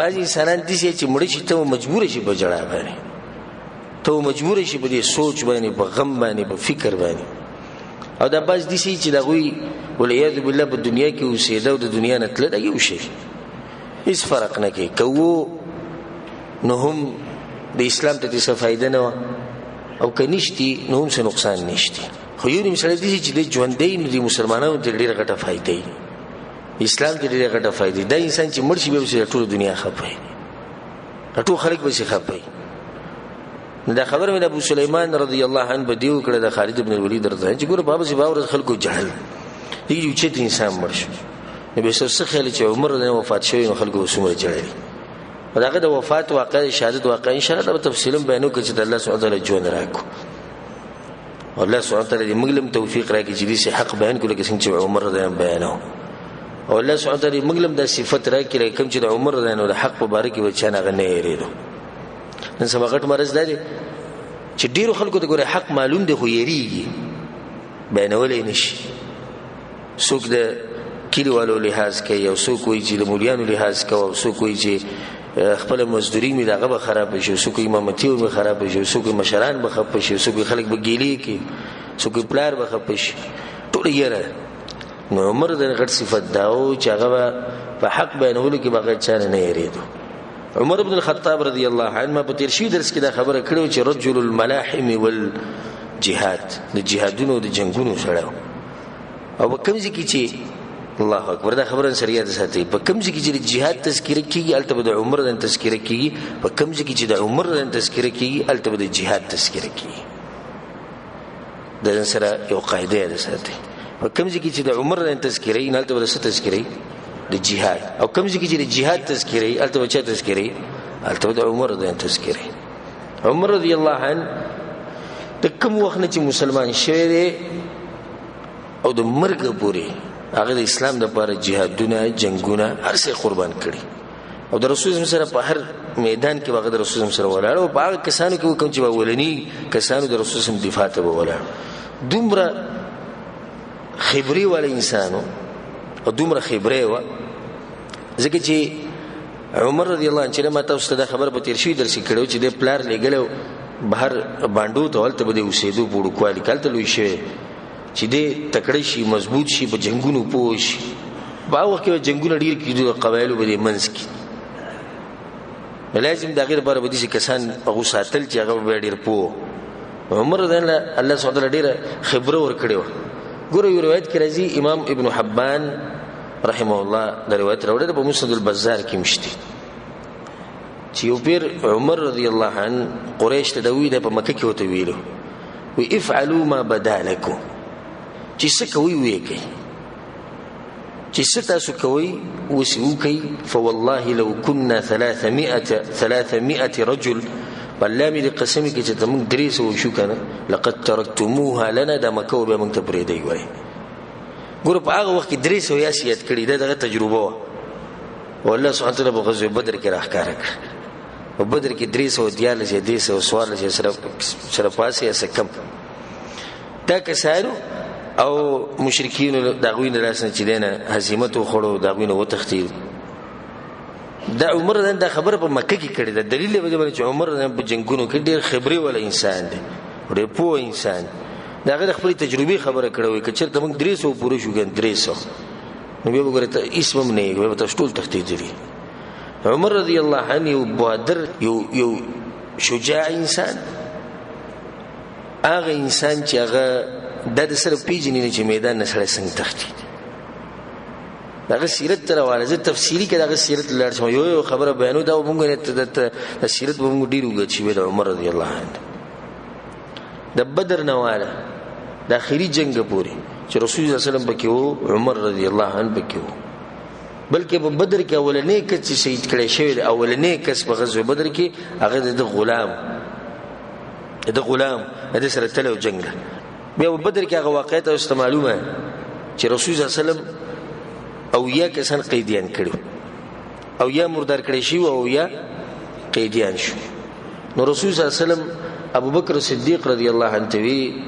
بعضی انسانان دي چې مرشي ته مجبور شي په جړا باندې ته مجبور شي په دې سوچ باندې په غم باندې په فکر باندې او دا باز دي چې دا غوي ولعیاذ بالله په دنیا کې اوسېده او د دنیا نه تل دا یو شي هیڅ فرق نه کوي کوو نو هم د اسلام ته څه فائدہ نه او کنيشتي نو هم څه نقصان نشته خو یو مثال دي چې د ژوندۍ نه د مسلمانانو ته ډیره غټه فائدې اسلام ته ډیره غټه فائدې دا انسان چې مرشي به ټول دنیا خپي ټول خلک به شي خپي دا خبر مې د ابو سليمان رضی الله عنه بدیو کړه د خالد بن الولید رضی الله عنه چې ګوره بابا سي باور خلکو جهل دی یو چې انسان مرشي نو به څه خیال چې عمر د وفات شوی نو خلکو وسومره جړي داغه د وفات واقع شهادت واقع ان شاء الله په تفصیل بیانو کې چې الله سبحانه وتعالى جون راکو الله سبحانه وتعالى دې موږ لم توفیق راکړي چې دې حق بیان کړو کې څنګه عمر د بیانو او الله سبحانه وتعالى موږ لم د صفات راکړي کوم چې د عمر د حق مبارک و چانه غنه یریدو نن سبقت مرز دی چې ډیرو خلکو ته ګوره حق معلوم دی خو یریږي بیانولې نشي څوک د کلیوالو لحاظ کوي او څوک وایي چې د مولیانو لحاظ کوي او څوک وایي چې خپل مزدوري می دغه به خراب شي څوک امامتي به خراب شي څوک مشران به خپ شي څوک خلک به ګیلي کی څوک پلار به خپ شي ټول یې نو عمر د غټ صفات داو چې هغه په حق بیانولو کې بغیر چانه نه یریدو عمر بن الخطاب رضی الله عنه په تیر شي درس کې دا خبره کړو چې رجل الملاحم والجهاد د جهادونو د جنگونو سره او کوم ځکه چې الله اکبر دا خبره سریه ده ساتي په کوم ځکه چې جهاد تذکرہ کیږي البته د عمر د تذکرہ کیږي په کوم ځکه چې د عمر د تذکرہ کیږي البته د جهاد تذکرہ کیږي د سره یو قاعده ده ساتي په کوم ځکه چې د عمر د تذکرہ نه البته د تذکرہ د جهاد او کوم ځکه چې د جهاد تذکرہ البته چا تذکرہ البته د عمر د تذکرہ عمر رضی الله عنه د کوم وخت چې مسلمان شوی او د مرګ پورې هغه د اسلام لپاره جهادونه جنگونه هر څه قربان کړي او د رسول الله سره په هر میدان کې هغه د رسول الله سره ولاړ او هغه کسانو کې کوم چې ولني کسانو د رسول الله دفاع ته ولاړ دومره خبري ول انسانو او دومره خبره و ځکه چې عمر رضی الله عنه چې ما تاسو ته خبر په تیر شي درس کړو چې د پلار لګلو بهر باندو ته ولته بده اوسېدو پوړو کوالی کالته لوي شي چې دې تکړه شي مضبوط شي په جنگونو پوش با وخت کې جنگونه ډیر کیدو قبایلو به منځ کې لازم دا غیر بار بدی کسان هغه ساتل چې هغه ډیر پو عمر رضی الله سبحانه وتعالى ډیر خبره ور کړو ګوره یو روایت کې راځي امام ابن حبان رحمه الله دا روایت راوړل په مسند البزار کې مشتي چې یو پیر عمر رضی الله عنه قریش ته دوی د په مکه کې وته ویلو وی افعلوا ما بدا لكم چې څه کوي وی کوي چې څه تاسو کوي وسو کوي فوالله لو كنا 300 رجل والله مې قسم کې چې تم دریس و شو کنه لقد تركتموها لنا د مکه به موږ ته پرې دی وای ګور په هغه وخت کې دریس و یاسیت کړي دغه تجربه والله سبحانه وتعالى په غزوه بدر کې راخاره کړ په بدر کې دریس و دیاله چې دیس او سوال چې سره پاسه سکم دا کسانو او مشرکین دغوینه راسنه چې دینه هزیمت وخړو دغوینه وتختید دا عمر دا خبره په مکه کې کړی دا دلیل دی چې عمر په جنگونو کې ډیر خبري ول انسان دی ډیر پوه انسان دا غیر خپل تجربي خبره کړوي چې چرته موږ 300 پوره شو ګن 300 نو به وګورئ ته اسمم نه وي ته ټول تختید دي عمر رضی الله عنه یو بادر یو شجاع انسان هغه انسان چې هغه د سره پیژنې چې میدان نه سره څنګه تختید دغه سیرت تر حواله زه تفصیلی کې دغه سیرت لړ شم یو خبره بیانو دا مونږ ته سیرت مونږ ډیرو غچې د عمر رضی الله عنه د بدر نواله د اخري جنگ پورې چې رسول الله صلی الله علیه وسلم پکې وو عمر رضی الله عنه پکې وو بلکې په بدر کې اولنې کس چې شهید کړي شوی اولنې کس په غزوه بدر کې هغه د غلام د سره تلو جنگ بیا په بدر کې هغه واقعیت او استعمالومه چې رسول الله صلی الله علیه وسلم او یا کسان قیدیان کړو او یا مردار کړی شو او یا قیدیان شو نو رسول صلی الله علیه وسلم ابو بکر صدیق رضی الله عنه وی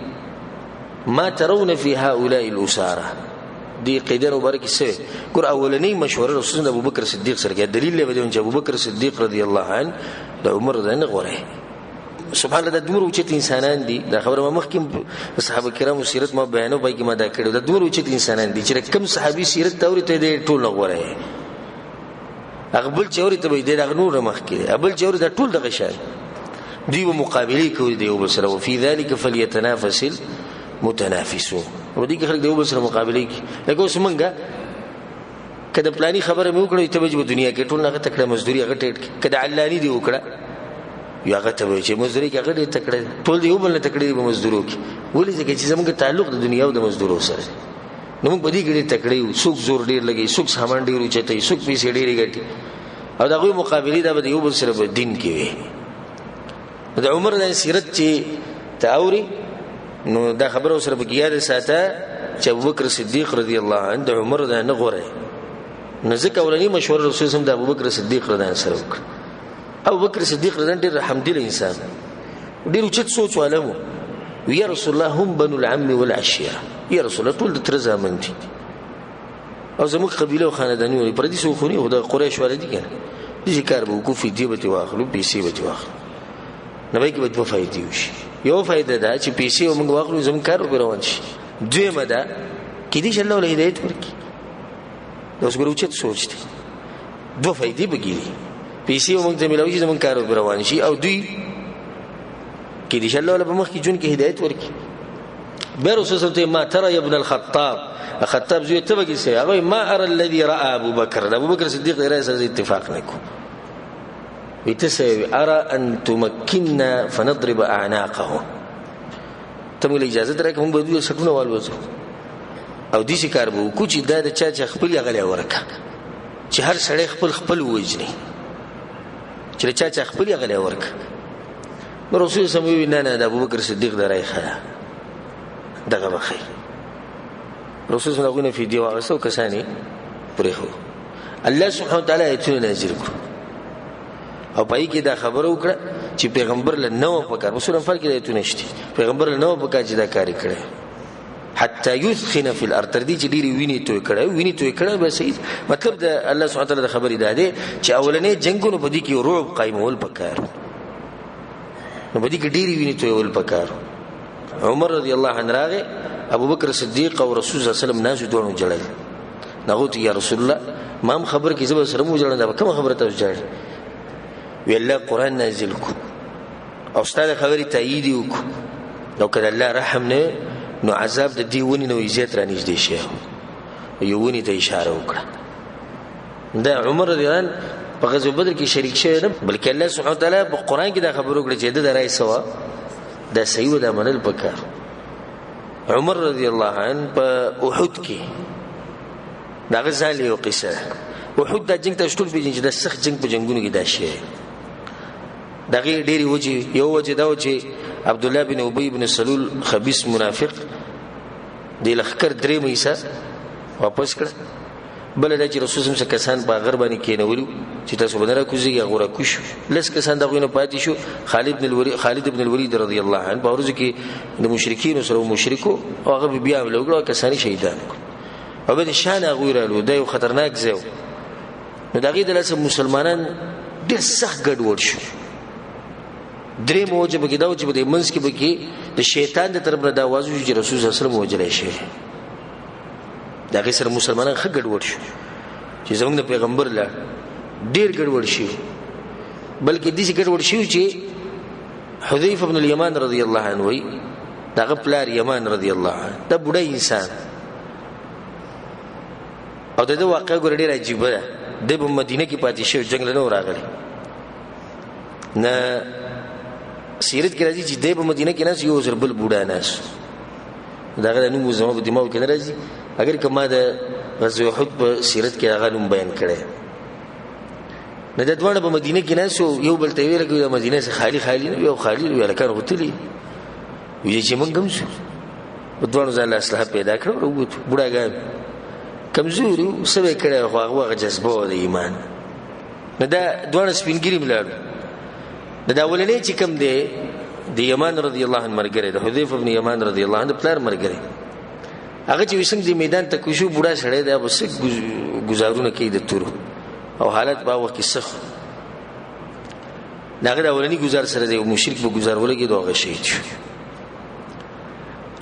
ما ترون في هؤلاء الاساره دی قیدر مبارک سره ګور اولنی مشوره رسول ابو بکر صدیق سره دلیل له چې ابو بکر صدیق رضی الله عنه د عمر نه غوړي سبحان الله د دمر اوچت انسانان دي دا خبره ما مخکې صحابه کرامو سیرت ما بیانو پای کې ما دا کړو د دمر اوچت انسانان دي چې کم صحابي سیرت توري ته دي ټول غوړي اقبل چوري ته دي د نور مخکې ابل چوري د ټول دغه شان دی مقابله کوي دی او بسره وفي ذلك فليتنافس المتنافسون ودي کې خلک دی او بسره مقابله کوي لکه اوس منګه کله پلاني خبره مې وکړې ته په دنیا کې ټول نه تکړه مزدوري هغه ټیټ کله علاني دی وکړه یا هغه ته چې مزدوري کې هغه تکړه ټول دی وبل نه تکړه په مزدورو کې ولې چې زموږ تعلق د دنیا او د مزدورو سره نو موږ په دې کې تکړه یو څوک زور ډیر لګي څوک سامان ډیر اوچته څوک پیسې ډیر ګټي او دغه مقابله دا به یو بل سره په دین کې وي د عمر د سیرت چې تاوري نو دا خبره سره بګیاله ساته چې ابوبکر صدیق رضی الله عنه د عمر د نه غوړي نزدک اولنی مشوره رسول الله د ابوبکر صدیق رضی الله عنه سره وکړه ابوبکر صدیق رضی الله عنه ډیر رحمدل انسان ډیر اوچت سوچ والمو یا رسول الله هم بنو العم والعشيره یا رسول الله ټول د تر زامن دي او زموږ قبيله او خاندانی ولې پر دې سو خوري او د قریش والدي کنه دې کار به کوفي دی به واخلو پیسې به واخلو نو به کې به فائدې وشي یو فائدہ ده چې پیسې موږ واخلو زموږ کار وروان شي دویمه ده کې دې الله له هدایت ورکړي دا اوس ګروچت سوچ دي دوه فائدې بګیږي پیسې موږ ته ملوي زموږ کار وروان شي او دوی کې دې الله له مخ کې جون کې هدایت ورکړي به رسول الله ما ترى يا ابن الخطاب زوی ته وګي سي هغه ما ارى الذي راى ابو بكر صدیق رئیس اتفاق نکو ويتسوي ارى ان تمكننا فنضرب اعناقه تمول اجازه درک هم بده سکونه والوځو او دې شي کار به کو چې دا د چا خپل غلې ورکا چې هر سړی خپل وجني چې چا خپل غلې ورکا رسول سموي نه د ابوبکر صدیق درای خا دغه بخي رسول الله غوښنه په دی واغسو کسانی پرې هو الله سبحانه وتعالى ایتونه نازل کړ او پای کې دا خبره وکړه چې پیغمبر له نو پکار مسلمان فرق دی ایتونه شته پیغمبر له نو پکار چې دا کاری کړي حتی یثخن فی الارض تر دې چې ډیری ویني توي کړه به صحیح مطلب د الله سبحانه وتعالى د خبرې ده چې اولنې جنگونو په دې کې رعب قائمول پکار نو په دې کې ډیری ویني توي ول پکار عمر رضی الله عنه راغه ابو بکر صدیق او رسول الله صلی الله علیه وسلم ناس دوه جړل نغوت یا رسول الله ما خبر کې زبر سره مو جړل دا کوم خبره تاسو جړل وی الله قران نازل کو او ستاسو خبري تایید وکړو نو کله الله رحم نه نو عذاب د دی ونی نو عزت را نږدې شي یو ونی ته اشاره وکړه دا عمر رضی الله عنه په غزوه بدر کې شریک شوی نه بلکې الله سبحانه وتعالى په قران کې دا خبرو کړې چې د راي سوا دا صحیح ودا منل پکار عمر رضی الله عنه په احد کې دا غزال یو قصه احد د جنگ ته شټول پیژنې د سخت جنگ په جنگونو کې دا شی دغه ډېری وجه یو وجه دا و چې عبد الله بن ابي بن سلول خبيث منافق د لخر درې مېسا واپس کړ بل د رسول الله څخه کسان په غر باندې کېنولو چې تاسو بدره کوزيږي غوړه کوش لس کسان دغه نه پاتې شو خالد بن الولید رضی الله عنه په ورځ کې د مشرکین سره مشرکو هغه بیا ولګړو کسان شهیدان او به شان غوړالو دا یو خطرناک ځای نو دغه د لاسه مسلمانان ډېر سخت ګډوډ شو درې موجب کې دا چې د منځ کې به کې د شیطان د طرف نه دا आवाज وشي چې رسول الله صلی الله علیه وسلم وجلای شي دغه سره مسلمانان خګ ګډوډ شو چې زموږ د پیغمبر لا ډیر ګډوډ شي بلکې دې ګډوډ شي چې حذیفه بن الیمان رضی الله عنه وی دغه پلار یمان رضی الله عنه دا بډای انسان او د واقع ګور ډیر عجیب ده د مدینه کې پاتې شو جنگ له راغلی نه سیرت کې راځي چې د مدینه کې ناس یو زربل بوډا ناس داغه نوم زما په دماغ کې راځي اگر کما د غزوه احد په سیرت کې هغه نوم بیان کړي نه د دوه په مدینه کې ناس یو بل ته ویل کې د مدینه څخه خالی نه یو خالی ویل کار غوتلی وی چې مونږ هم شو په دوه ځله اصلاح پیدا کړو وروت بوډاګان کمزوري سبه کړه هغه جذبه د ایمان نه دا دوه سپینګری ملاړو دا ولنه چې کوم دی د یمان رضی الله عنه مرګره د حذیفه ابن یمان رضی الله عنه پلار مرګره هغه چې وسنګ د میدان ته کوشو بوډا سره دا بس گزارونه کوي د تور او حالت با وخت سخ داغه د ولنی گزار سره د مشرک په گزار ولګي دوغه شهید شو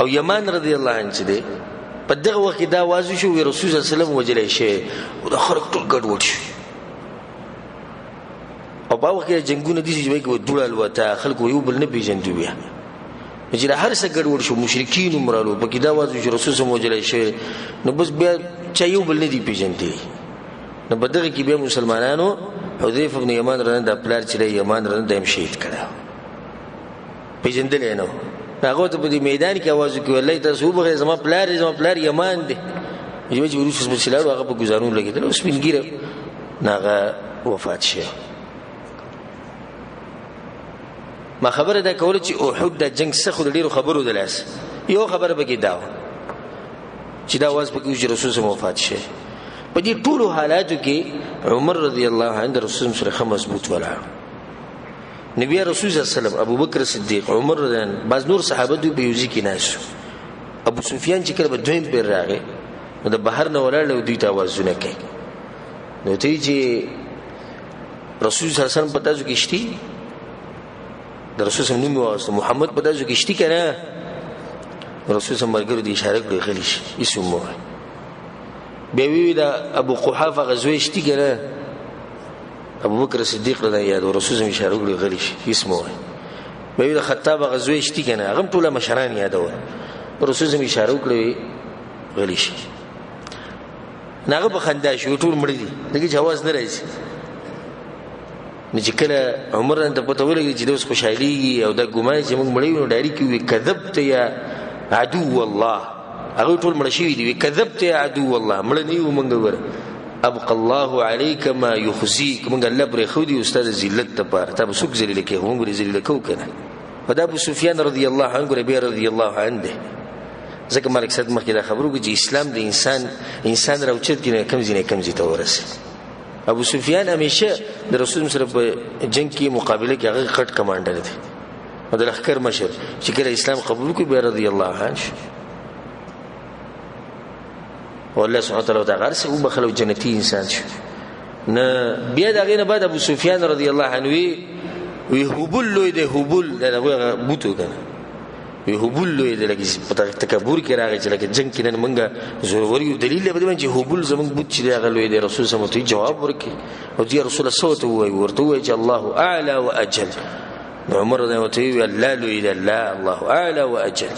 او یمان رضی الله عنه چې دی په دغه وخت دا واضح شو رسول الله صلی الله علیه وسلم وجلې شي او د خلق ټول ګډ وډ شو او په وخت کې جنگونه دي چې وایي دوړل وته خلکو یو بل نه پیژندو بیا چې هر څه ګډ وډ شو مشرکین عمرالو په کې دا واضح شو رسول الله وجلې شي نو بس بیا چا یو بل نه دی پیژندي نو په دغه کې به مسلمانانو حذیفه ابن یمان رضی الله پلار چې یمان رضی الله شهید کړه پیژندل نه هغه ته په میدان کې आवाज کوي الله تاسو به زما پلار یمان دی یو چې ورسره په سلام هغه په گزارون لګیدل اوس پینګیره ناغه وفات شي ما خبره ده کوله چې احد د جنگ څخه د ډیرو خبرو دلاس یو خبره به کې دا چې دا واز په کې رسول الله وفات شي په دې ټولو حالاتو کې عمر رضی الله عنه رسول الله سره مضبوط ولاړ نبی رسول الله صلی الله علیه وسلم ابو بکر صدیق عمر رضی الله بعض نور صحابه دوی په یوځی کې ناس ابو سفیان چې کله په دویم پیر راغی نو د بهر نه ولاړ دوی ته आवाजونه کوي نو ته چې رسول الله صلی الله علیه وسلم په تاسو کې شتي د رسول الله نوم واسطه محمد په تاسو کې شتي کنه رسول الله مرګرو دی اشاره کړې غلی شي اسمه به وی دا ابو قحافه غزوه شتي کنه ابو بکر صدیق رضی الله عنه رسول الله اشاره کړې غلی شي اسمه به وی دا خطاب غزوه شتي کنه هغه ټول مشران یادو رسول الله اشاره کړې غلی شي ناغه په خندا شو ټول مړ دي دغه جواز نه راځي چې کله عمر انت پته ولګي چې دوس خوشحالي او د ګمان چې موږ مړیو نو ډایري کې کذبت یا عدو الله هغه ټول مړ شي دي کذبت یا عدو الله مړ نیو موږ ور ابق الله عليك ما يخزيك موږ الله پر خو دي استاد ذلت ته پاره تاسو څوک ذلیل کې موږ ذلیل کو کنه فدا ابو سفیان رضی الله عنه ربيع رضی الله عنه ځکه مالک صد مخکې دا خبرو چې اسلام د انسان راوچت کې کم زی ته ورسي ابو سفیان همیشه د رسول سره په جنگ کې مقابله کې هغه خټ کمانډر دی او د لخر مشر چې کله اسلام قبول کړ به رضی الله عنه والله سبحانه وتعالى دا غرس او بخلو جنتی انسان شو نه بیا دغه نه بعد ابو سفیان رضی الله عنه وی هبل لوی د هبل دغه بوتو کنه وی هبل لوی د لګي په تکبر کې راغی چې لکه جنگ کې نه منګه زوروري دلیل به باندې هبل زمون بوت چې دغه لوی د رسول صلی الله علیه وسلم جواب ورکړي او دی رسول صوت وی ورته وی چې الله اعلى واجل عمر رضی الله عنه لا لوی لا الله اعلى واجل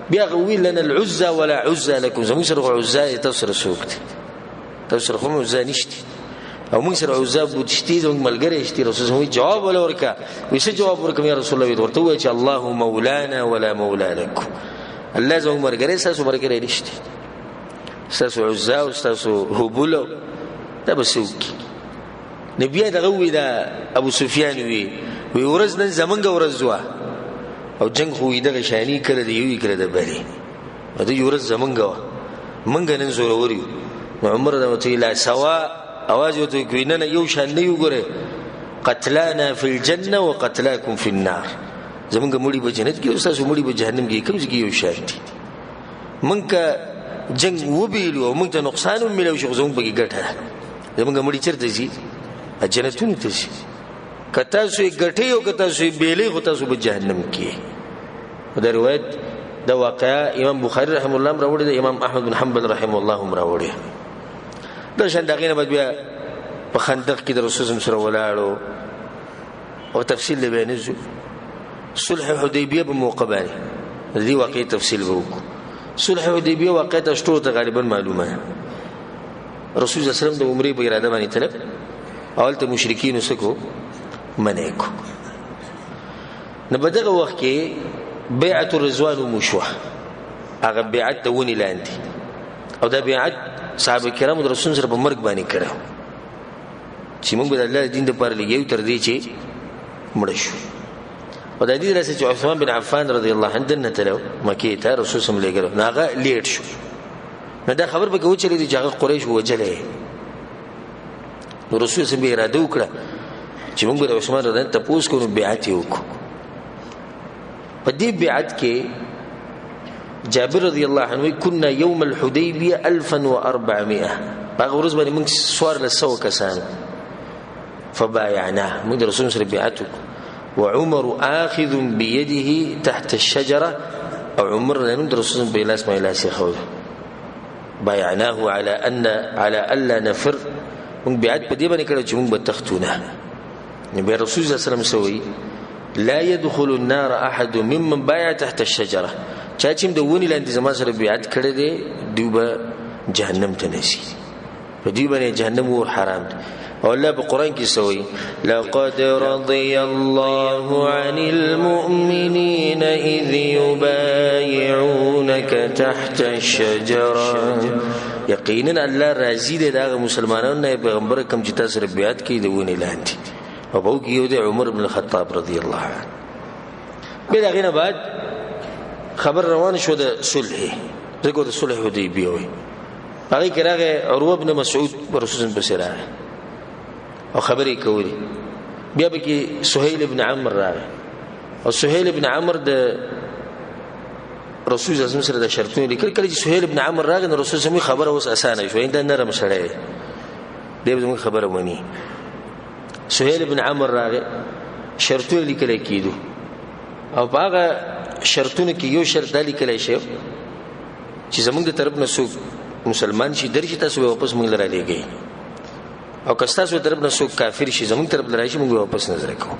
بیا غوی لنا العزى ولا عزى لكم زمون سره عزى تفسر سوکت تفسر خو عزى نشتی او موږ سره عزاب بوتشتي زموږ ملګری شتي رسول الله جواب ولا ورکا ویسه جواب ورکم یا رسول الله ورته وای چې الله مولانا ولا مولا لكم الله زموږ ملګری تاسو ملګری نشتی تاسو عزا او تاسو هبول دا بسوک نبی دا غوی دا ابو سفیان وی ورځ نن زمونږ ورځ وا او جنگ خو دغه شانی کړه دی یو کړه د بری او د ورځ زمونږ وا مونږ نن زور وریو عمر دا وتی لا سوا اواز وته کوینه یو شان نه یو ګره قتلانا فی الجنه وقتلاکم فی النار زمونږ مړي په جنت کې او تاسو مړي په جهنم کې کوم ځای کې یو شان دي مونږ جنگ وبیلو مونږ ته نقصان ملو شو زمونږ په ګټه زمونږ مړي چرته شي جنتونه ته شي کته سوی ګټي او کته سوی بیلې هوته سو په جهنم کې دا روایت دا واقعا امام بخاری رحم الله راوړي دا امام احمد بن حنبل رحم الله راوړي دا شان دغه نه بیا په خندق کې د رسول سره ولاړو او تفصیل له بیانځو صلح حدیبیه په موقع باندې دې واقعي تفصیل وکړو صلح حدیبیه واقعا شتو ته غالبا معلومه رسول الله صلی الله علیه وسلم د عمرې په اراده باندې طلب اول ته مشرکین وسکو منع کو. نو په دغه وخت کې بیعت الرضوان ومشوه، هغه بیعت د ونی لاندې، او دا بیعت صحابه کرامو د رسول سره په مرګ باندې کړو چې موږ د الله دین لپاره لګیو تر دې چې مړ شو. او د دې راځي چې عثمان بن عفان رضی الله عنه دنه تلو مکه ته رسول سم لګلو ناغه لیټ شو. نو دا خبر به کوي چې د جاغ قریش وجلې، نو رسول سم به اراده وکړه چې موږ د عثمان رضی الله عنه تاسو کوو بیعت وکړو. په دې بیعت کې جابر رضی الله عنه كنا يوم الحديبيه 1400 هغه ورځ باندې موږ سوار له 100 کسان فبايعناه، موږ رسول سره بیعت وکړو. وعمر آخذ بيده تحت الشجرة، او عمر لنم رسول الله بلاس ما يلاس يخوض. بايعناه على ألا نفر، من بعد بدي بني كده جمون بتختونه. نبي الرسول صلى الله عليه وسلم سوي لا يدخل النار أحد ممن بايع تحت الشجرة. چاچم دونی لاندې زما سره بیعت کړی دی دوی جهنم ته نشي، په دې باندې جهنم ور حرام دی. او الله په قران کې سوي لقد رضي الله عن المؤمنين إذ يبايعونك تحت الشجرة، یقینا الله راضي دی دا مسلمانانو نه پیغمبر کوم چې تاسو سره بیعت کوي دونی لاندې. او په کې یو دی عمر بن الخطاب رضی الله عنه. بیا غینه بعد خبر روان شو د صلح، دغه د صلح حدیبیه وي. هغه کې راغی عروه بن مسعود رسول الله بسره او خبرې کوي. بیا به کې سهيل بن عمرو راغی، او سهيل بن عمرو د رسول الله سره د شرطونه لیکل. کله چې سهيل بن عمرو راغی نو رسول الله خبره اوس اسانه شو، دا نرم شړې دی به خبره ونی. سهيل بن عمرو راغی شرطونه لیکل کېدو، او هغه شرطونه کې یو شرط دلی کله شي چې زمونږ د طرف نه څوک مسلمان شي درشي تاسو واپس مونږ لره لګي، او که تاسو د طرف نه څوک کافر شي زمونږ طرف لره شي مونږ واپس نظر کوو.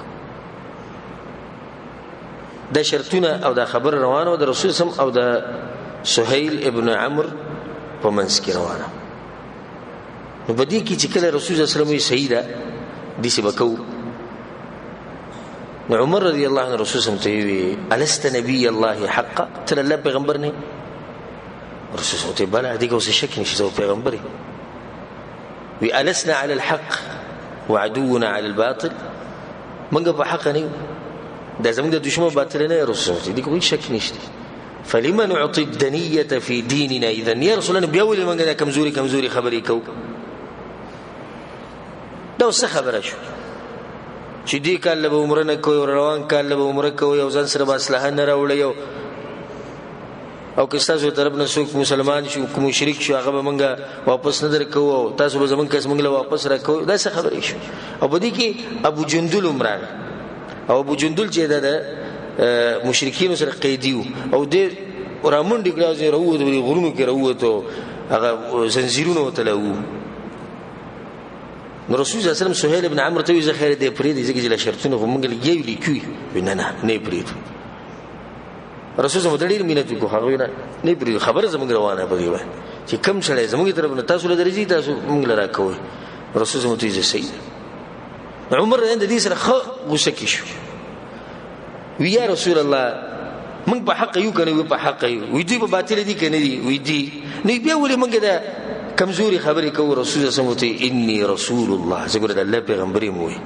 دا شرطونه او دا خبر روانه د رسول سم او د سهيل ابن عمرو په منځ کې روانه. نو بدی کې چې کله رسول الله صلی الله علیه وسلم صحیح ده دي څه وکاو. عمر رضی الله عنه رسول الله ته وی الست نبی الله حقا، تر الله پیغمبر نه؟ رسول الله ته بلا دغه څه شک نشي زو پیغمبر وی السنا على الحق وعدونا على الباطل، منګه په حق نه دا زموږ د دشمن باطل نه. رسول الله دغه هیڅ شک نشته. فلما نعطي الدنيه في ديننا اذا يا رسول الله بیا ولې منګه کمزوري خبرې کو. دا څه خبره شو چې دې کال له عمره نه کوي، روان کال له عمره کوي، او ځان سره باصله نه راوړي، او که تاسو طرف نه څوک مسلمان شو کوم مشرک شو هغه به مونږه واپس نه درکو، او تاسو به زمونږ کس مونږ له واپس راکو. دا څه خبرې شو. او بده کې ابو جندل عمران، او ابو جندل چې د مشرکین سره قیدیو، او دې رامون دې کلاوز راووت د غرونو کې راووت، هغه زنجیرونه وتلو. رسول الله صلی الله علیه وسلم سهيل ابن عمرو ته ویل خیر دې پرې دې ځکه چې شرطونه مونږ لګیو لیکوي نه پرې. رسول الله مدړي مينت کو هغه نه پرې خبره زموږ روانه پرې و چې کم شړې زموږ طرف نه تاسو له درځي تاسو مونږ لرا کوي. رسول الله ته صحیح. عمر اند دې سره خو غوسه کې شو، وی یا رسول الله مونږ په حق یو کنه په حق یو، وی دې په باطل دي کنه دي، وی دې نه بیا ولې مونږ دا کمزوري خبرې کوي. رسول الله صلی الله علیه وسلم انی رسول الله، زګور د الله پیغمبري مو وي.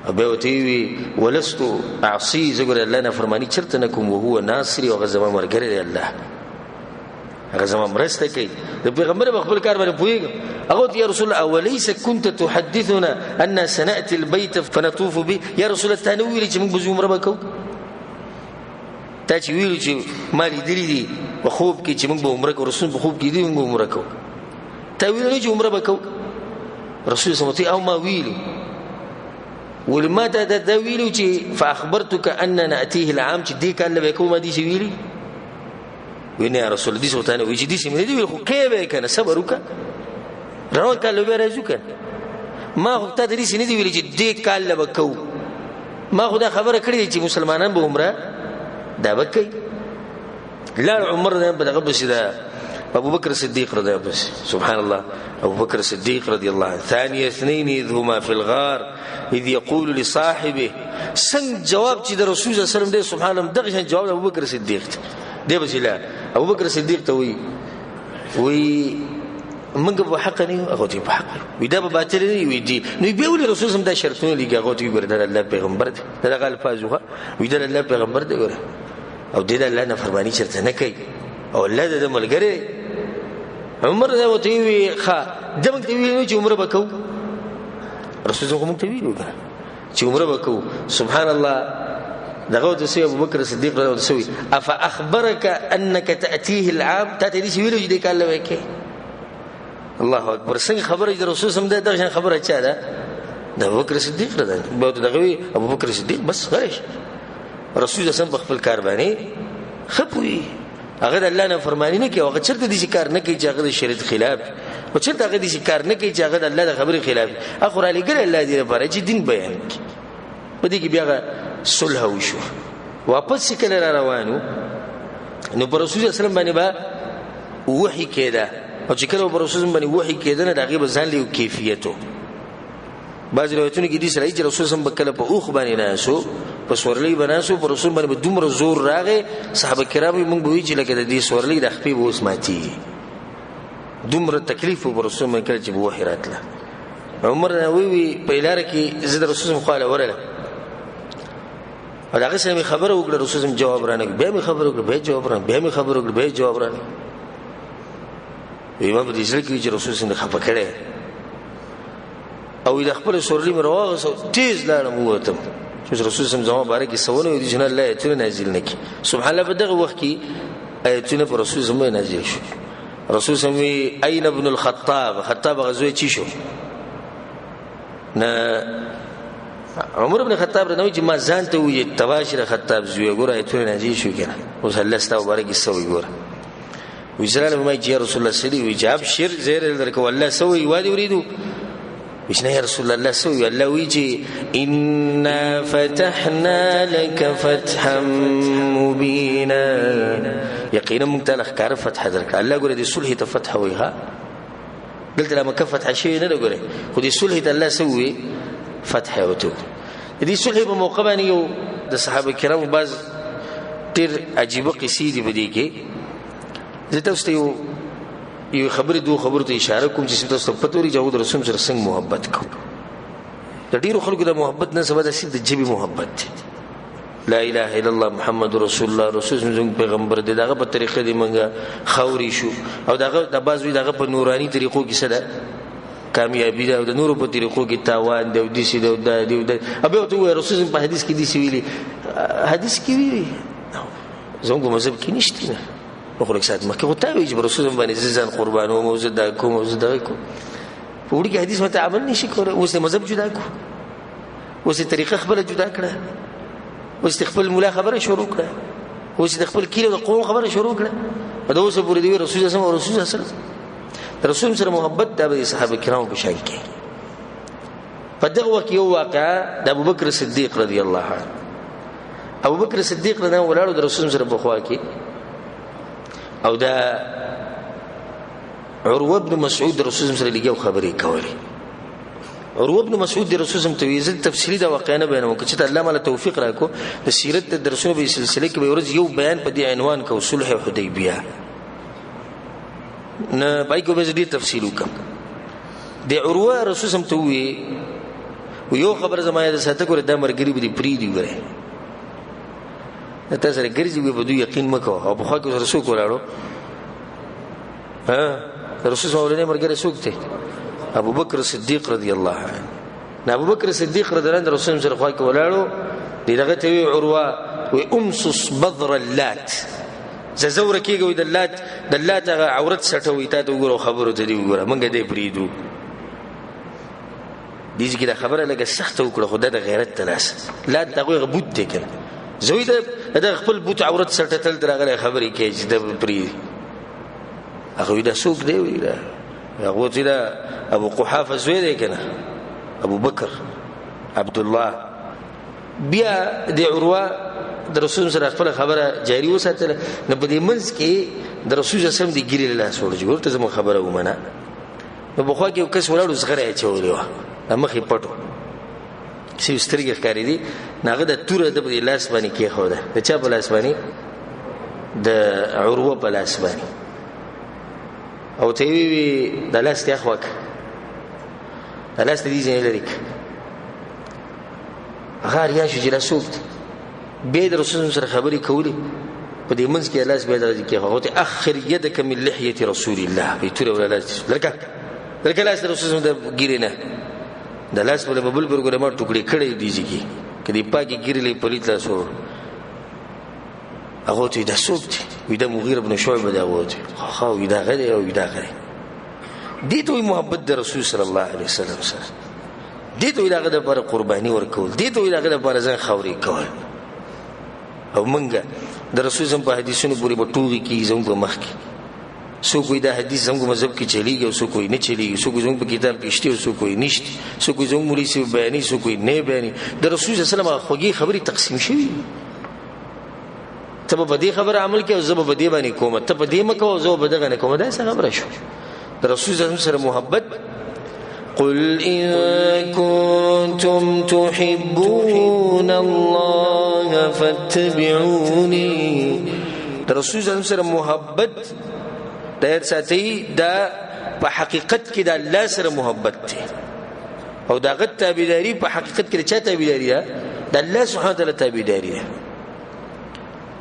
ابو تیوی ولست اعصي، زګور الله نه فرمانی چرته نکوم، او هو ناصري او غزما مرګره دی الله، غزما مرسته کوي. د پیغمبر خپل کار باندې پويګ. هغه یا رسول الله اوليس كنت تحدثنا ان سناتي البيت فنطوف به، یا رسول الله تنویل چې موږ بزوم رب کو تا چې ویل چې مالي دي په خوب کې چې موږ به عمره کو، رسول په خوب کې دي موږ عمره کو. تا ویل نه چې عمره وکاو. رسول صلی الله علیه وسلم او ما ویل ولما دا ویل چې فاخبرتك اننا ناتيه العام چې دې کله به کوم دي چې ویل وینه یا رسول دې سوتانه وی چې دې سیمه دې ویل خو کې به کنه صبر وکړه روان کله به راځو کنه. ما خو ته دې سینې دې ویل چې دې کله وکاو، ما خو دا خبره کړې چې مسلمانان به عمره دا وکي. لا عمر نه بدغه بس دا ابو بکر صدیق رضی الله عنه سبحان الله ابو بکر صدیق رضی الله عنه ثاني اثنين اذ هما في الغار اذ يقول لصاحبه سن جواب چې د رسول صلی الله علیه وسلم دی سبحان الله دغه جواب ابو بکر صدیق دی بسلا ابو بکر صدیق ته وی منګ په حق نه هغه ته په حق وي دا به باطل نه وي دي نو به ولې رسول سم دا شرطونه لګي هغه ته ګور د الله پیغمبر دی دا غل فازوه وي د الله پیغمبر دی ګور او د الله نه فرمانی چرته نه کوي او الله د ملګری عمر دا وته وی ښا دمن ته وی چې عمر وکاو رسول سم ته وی وګره چې عمر وکاو سبحان الله دغه د سي ابو بکر صدیق رضی الله عنه اف اخبرك انك تاتيه العام تاتي دي ویلو دې کاله وکي الله اکبر څنګه خبره د رسول سم ده دغه خبره چا ده د ابو بکر صدیق رضی الله عنه به دغه ابو بکر صدیق بس غریش رسول سم په خپل کار باندې خپوي هغه الله نه فرمانی نه کوي هغه چرته دي کار نه کوي چې هغه د شریعت خلاف او چرته هغه دي کار نه کوي چې هغه د الله د خبرې خلاف اخر علی ګل الله دې لپاره چې دین بیان کړي په دې کې بیا صلح وشو واپس کله را روانو نو پر رسول الله باندې با وحی کېده او چې کله پر رسول باندې وحی کېده نه دغه به ځان له کیفیتو بعض روایتونه کې دي سره چې رسول الله کله په اوخ باندې ناسو په سورلی بناسو پر رسول باندې دومره زور راغی صحابه کرام موږ به چې لکه د دې سورلی د خپې ووس ماتي دومره تکلیف پر رسول باندې کله چې وحی راتله عمر وی په لار کې زید رسول الله قال ورله او هغه سره خبره وکړه رسول الله جواب رانه به می خبره وکړه به جواب رانه به می خبره وکړه به جواب رانه امام دې ځل کې چې رسول الله خپه کړي او د خپل سورلی مرواغه تیز لاړم وته چې رسول الله زما بارے کې سونه دي چې الله ایتونه نازل نکي سبحان الله په دغه وخت کې ایتونه پر رسول الله نازل شو رسول الله اين ابن الخطاب خطاب غزوه چی شو نه عمر ابن خطاب رنوي چې ما ځان ته وي تباشر خطاب زوی ګور ایتونه نازل شو کنه اوس الله ستاسو بارے کې سوي ګور وزرال ما جاء رسول الله صلی الله علیه وسلم شر زیر درک والله سوي وادي اريدو وشنا يا رسول الله سوي الله ويجي إنا فتحنا لك فتحا مبينا يقينا ممتلخ كار فتح ذلك الله يقول دي صلح تفتح ويها قلت لما كفتح شيء لا يقول ودي صلح الله سوي فتح وتو دي صلح بموقباني يو د صحابه کرام بعض تیر عجيبه قصيدي بدي کې زته واستيو یو خبره دوه خبرو ته اشاره کوم چې تاسو په توري جواد رسول سره څنګه محبت کوم د ډیرو خلکو د محبت نه سبا د سید جبي محبت لا اله الا الله محمد رسول الله رسول زموږ پیغمبر دغه په طریقې دی منګه خوري شو او دغه د بازوی دغه په نوراني طریقو کې سره کامیابی ده او د نورو په طریقو کې تاوان دی او د سید او د ابه تو رسول په حدیث کې دی ویلي حدیث کې ویلي زموږ مذهب کې نشته نه وخلک سات مکه وتا وی چې رسول الله باندې ځان قربانو موزه دا کوم موزه دا کوم په وړي کې حدیث مته عمل نشي کولای اوس مذهب جدا کو اوس طریقه خپل جدا کړه اوس خپل مولا خبره شروع کړه اوس خپل کیلو د قوم خبره شروع کړه دا اوس پوری دی رسول الله او رسول الله رسول سره محبت د صحابه کرامو په شان کې په دغه وخت یو واقعا د ابوبکر صدیق رضی الله عنه ابوبکر صدیق رضی الله عنه د رسول سره په خوا کې او دا عروه بن مسعود رسول الله سره لګیو خبرې کولې عروه بن مسعود رسول الله ته یې تفصیلی دا واقعا نه بیانوم چې الله مال توفیق راکو د سیرت د درسونو په سلسله کې به ورځ یو بیان په دې عنوان کو صلح حدیبیه نه پای کو به دې تفصیل وکم د عروه رسول الله ته وی یو خبر زمایه د ساته کور د مرګری به دی پری دی وره تاسو ګرځي به دوی یقین مکو او په خوا کې رسول کولاړو رسول الله ولې مرګره سوکته ابو بکر صدیق رضی الله عنه ابو بکر صدیق رضی الله عنه رسول الله سره خوا کې ولاړو دغه ته وی عروه و امصص بذر اللات زور کېږي د لات عورت سټوي ته وګورو خبرو ته دی وګوره مونږ دې پریدو دې چې دا خبره لګه سخت وکړه خدای د غیرت تلاس لا دغه غبوت دی کنه زوی د خپل بوت عورت سټتل درغه خبرې کوي چې د پری هغه دا سوق دی وی دا هغه چې دا ابو قحافه زوی دی کنه ابو بکر عبد الله بیا د عروه د رسول سره خپل خبره جاری وساتله نه په دې منځ کې د رسول الله سم دی ګیری له لاس ورځي ورته زما خبره ومنه نو بخوا کې کس ولاړو زغره چولې و مخې پټو سی سترګې ښکارې دي ناغه د توره د لاس باندې کې خو ده د چا په لاس باندې د عروه په لاس باندې او ته وی د لاس ته اخوک د لاس دې ځای لري غار یا شو جلسوک به د رسول سره خبرې کولې په دې منځ کې لاس به درځي کې هغه ته اخر يدك من لحيه رسول الله به توره ولا لاس لکه لاس رسول د ګیرنه د لاس په بل برګره ما ټوکړي کړي دي چې کدي پاکي ګیرلې پلیت لاسو هغه ته د سوبت وې د مغیر ابن شعبه دا وته خو وې دا غره او دا غره دي ته محبت د رسول صلی الله علیه وسلم سره دي ته دا غره پر قرباني ورکول دي ته دا غره پر ځان خوري کول او منګه د رسول زم په حدیثونو پوری بټوږي کی زم په مخ کې سو کوئی دا حدیث زموږ مذهب کې چلیږي او سو کوئی نه چلیږي سو کوئی زموږ په کتاب کې شته او سو کوئی نشته سو کوئی زموږ مولوی سی بیانې سو کوئی نه بیانې د رسول صلی الله علیه وسلم خوږی خبري تقسیم شوی ته په دې خبره عمل کې او زه په دې باندې کوم ته په دې مکو او زه په دغه نه کوم دا څه خبره شو د رسول صلی الله علیه وسلم محبت قل إن كنتم تحبون الله فاتبعوني رسول الله صلی الله علیه وسلم محبت دیر ساتي دا په حقیقت کې د الله سره محبت دی او دا غت تابعداري په حقیقت کې چا تابعداري ده د الله سبحانه وتعالى تابعداري ده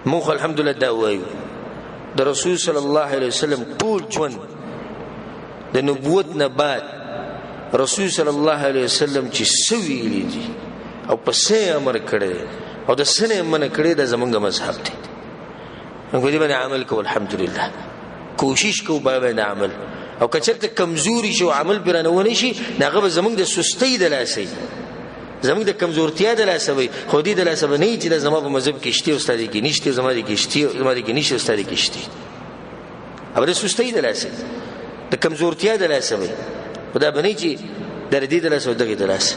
موږ الحمدلله دا وایو د رسول صلی الله علیه وسلم ټول ژوند د نبوت نه بعد رسول صلی الله علیه وسلم چې سوي دي او په څه امر کړی او د سنه من کړی د زمونږ مذهب دی موږ دې باندې عمل کوو الحمدلله کوشش کوو باندې عمل او کچرته کمزوري شو عمل برانه ونی شي داغه زمونږ د سستی د لاسي زمونږ د کمزورتیا د لاسه وي خو دې د لاسه نه چې د زما په مذهب کې شته استاد کې نشته زما دې کې شته زما دې کې نشته استاد کې شته او د سستی د لاسه د کمزورتیا د لاسه وي خدا بني چې در دې د لاسه دغه د لاسه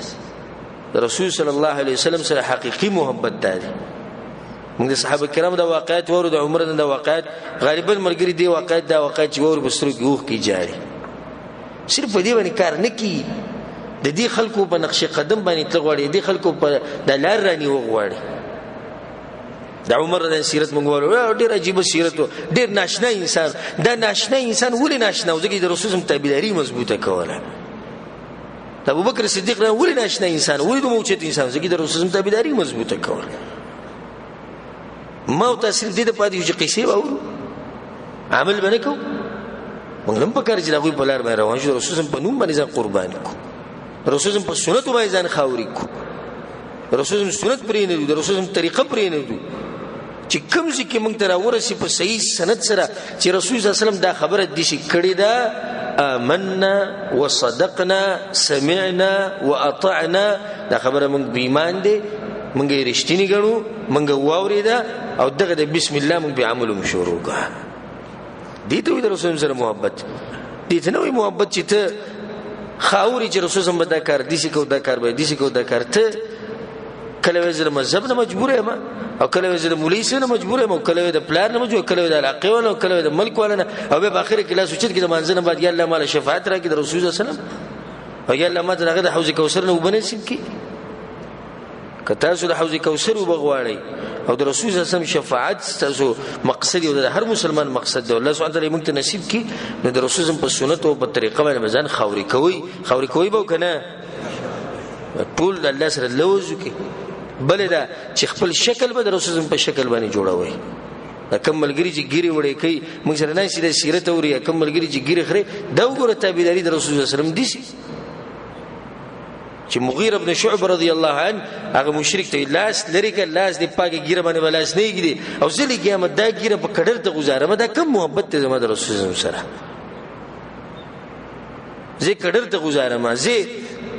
رسول صلی الله علیه وسلم سره حقيقي محبت ده موږ د صحابه کرام د واقعات ورو د عمر د واقعات غالبا مرګري دی واقعات دا واقعات چې ور بسترو کې اوخ کی جاري صرف دې باندې کار نه کی د دې خلکو په نقش قدم باندې تلغوړي دې خلکو په د لار رانی وغوړي د عمر د سیرت موږ ورو ډېر عجیب سیرت ډېر ناشنا انسان دا ناشنا انسان ولې ناشنا او د رسول هم تابعداري مضبوطه کوله د ابوبکر صدیق نه ولې ناشنا انسان ولې د موچت انسان د رسول هم تابعداري مضبوطه کوله ما او تاثیر دې د پاتې چې قصې وو عمل باندې کو موږ هم په کار چې هغه په لار باندې روان شو رسول په نوم باندې ځان قربان کو رسول په سنت باندې ځان خاوري کو رسول سنت پرې نه دي رسول طریقه پرې نه دي چې کوم ځکه موږ تر ورسې په صحیح سند سره چې رسول صلی الله علیه وسلم دا خبره دي چې کړی دا آمنا وصدقنا سمعنا واطعنا دا خبره موږ په ایمان دي موږ یې رښتینی ګڼو موږ واوریدا او دغه د بسم الله موږ په عملو شروع کړه دې ته د رسول سره محبت دې ته نوې محبت چې ته خاوري چې رسول سم دا کار دي چې کو دا کار به دي چې کو دا کار ته کله وزر مذهب نه مجبور یم او کله وزر مولوی سره مجبور یم او کله د پلان نه مجبور کله د علاقه ونه کله د ملک ولنه او به اخر کې لا سوچت کې د منځنه بعد یا الله مال شفاعت راکې د رسول صلی الله علیه وسلم او یا الله ماته هغه د حوض کوثر نه وبنسب کی کته سو د حوض کوثر وبغواړي او د رسول صلی الله علیه وسلم شفاعت تاسو مقصد او د هر مسلمان مقصد دی الله سبحانه وتعالى موږ ته نصیب کی نو د رسول په سنت او په طریقه باندې ځان خاوري کوي به کنه ټول د الله سره لوځو کی بل دا چې خپل شکل به د رسول په شکل باندې جوړوي دا کملګری چې ګيري وړي کوي موږ سره نه سي د سیرت اوري کملګری چې ګيري خره دا وګوره تابعداري د رسول صلی الله علیه وسلم دي چې مغیر ابن شعبه رضی الله عنه هغه مشرک ته لاس لري ک لاس دی پاګه ګیره باندې ولاس نه کیږي او ځلې قیامت دا ګیره په کډر ته گزارم دا کم محبت ته زما د رسول الله سره زه کډر ته گزارم زه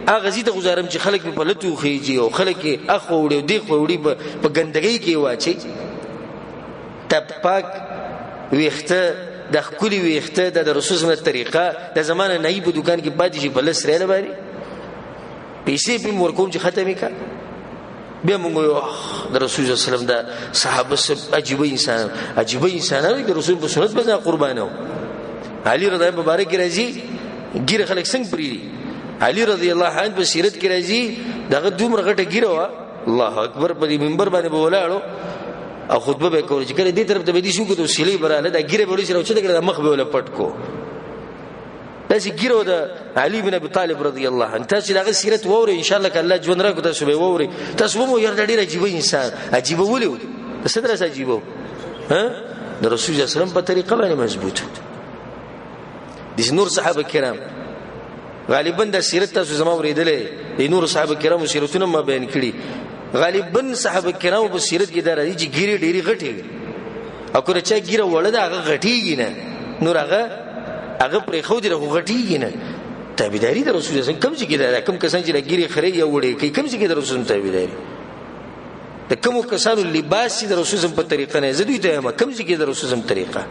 هغه زی ته گزارم چې خلک په لټو خيږي او خلک اخو وړي دی خو وړي په ګندګۍ کې واچي تپاک ویخته د خولي ویخته د رسول الله طریقه د زمانه نه په دکان کې پاتې شي بل سره نه باري پیسې په مورکوم چې ختمې کا بیا موږ د رسول الله صلی الله علیه وسلم د صحابه سب عجیب انسانان د رسول په سنت باندې قربانو. علي رضی الله مبارک راځي ګیره خلک څنګه پری علي رضی الله عنه په سیرت کې راځي دغه دومره غټه ګیره وا الله اکبر په منبر باندې بولاړو او خطبه به کوي چې کله دې طرف ته بدی شو کو د وسیلې براله د ګیره به لري چې د مخ به ولا پټ کو داسې ګیره د علي بن ابي طالب رضی الله عنه. تاسو دغه سیرت ووري ان شاء الله کله ژوند راکو تاسو به ووري تاسو مو یو ډېر عجیب انسان عجیب ولې د صدر سره عجیب ها د رسول الله صلی الله علیه وسلم په طریقه باندې مضبوط دي. نور صحابه کرام غالبا د سیرت تاسو زما ورېدلې د نور صحابه کرامو سیرتونه ما بیان کړي. غالبا صحابه کرامو په سیرت کې دا راځي چې ګیره ډېری غټي او کله چې ګیره وړه دا هغه غټيږي نه نور هغه پر خو دې غټيږي نه. تابعداري د رسول الله کوم چې دا کوم کسان چې ګیره خري یا وړي کوي کوم چې د رسول الله تابعداري د کوم کسانو لباس د رسول الله په طریقه نه زدوی ته کوم چې د رسول الله طریقه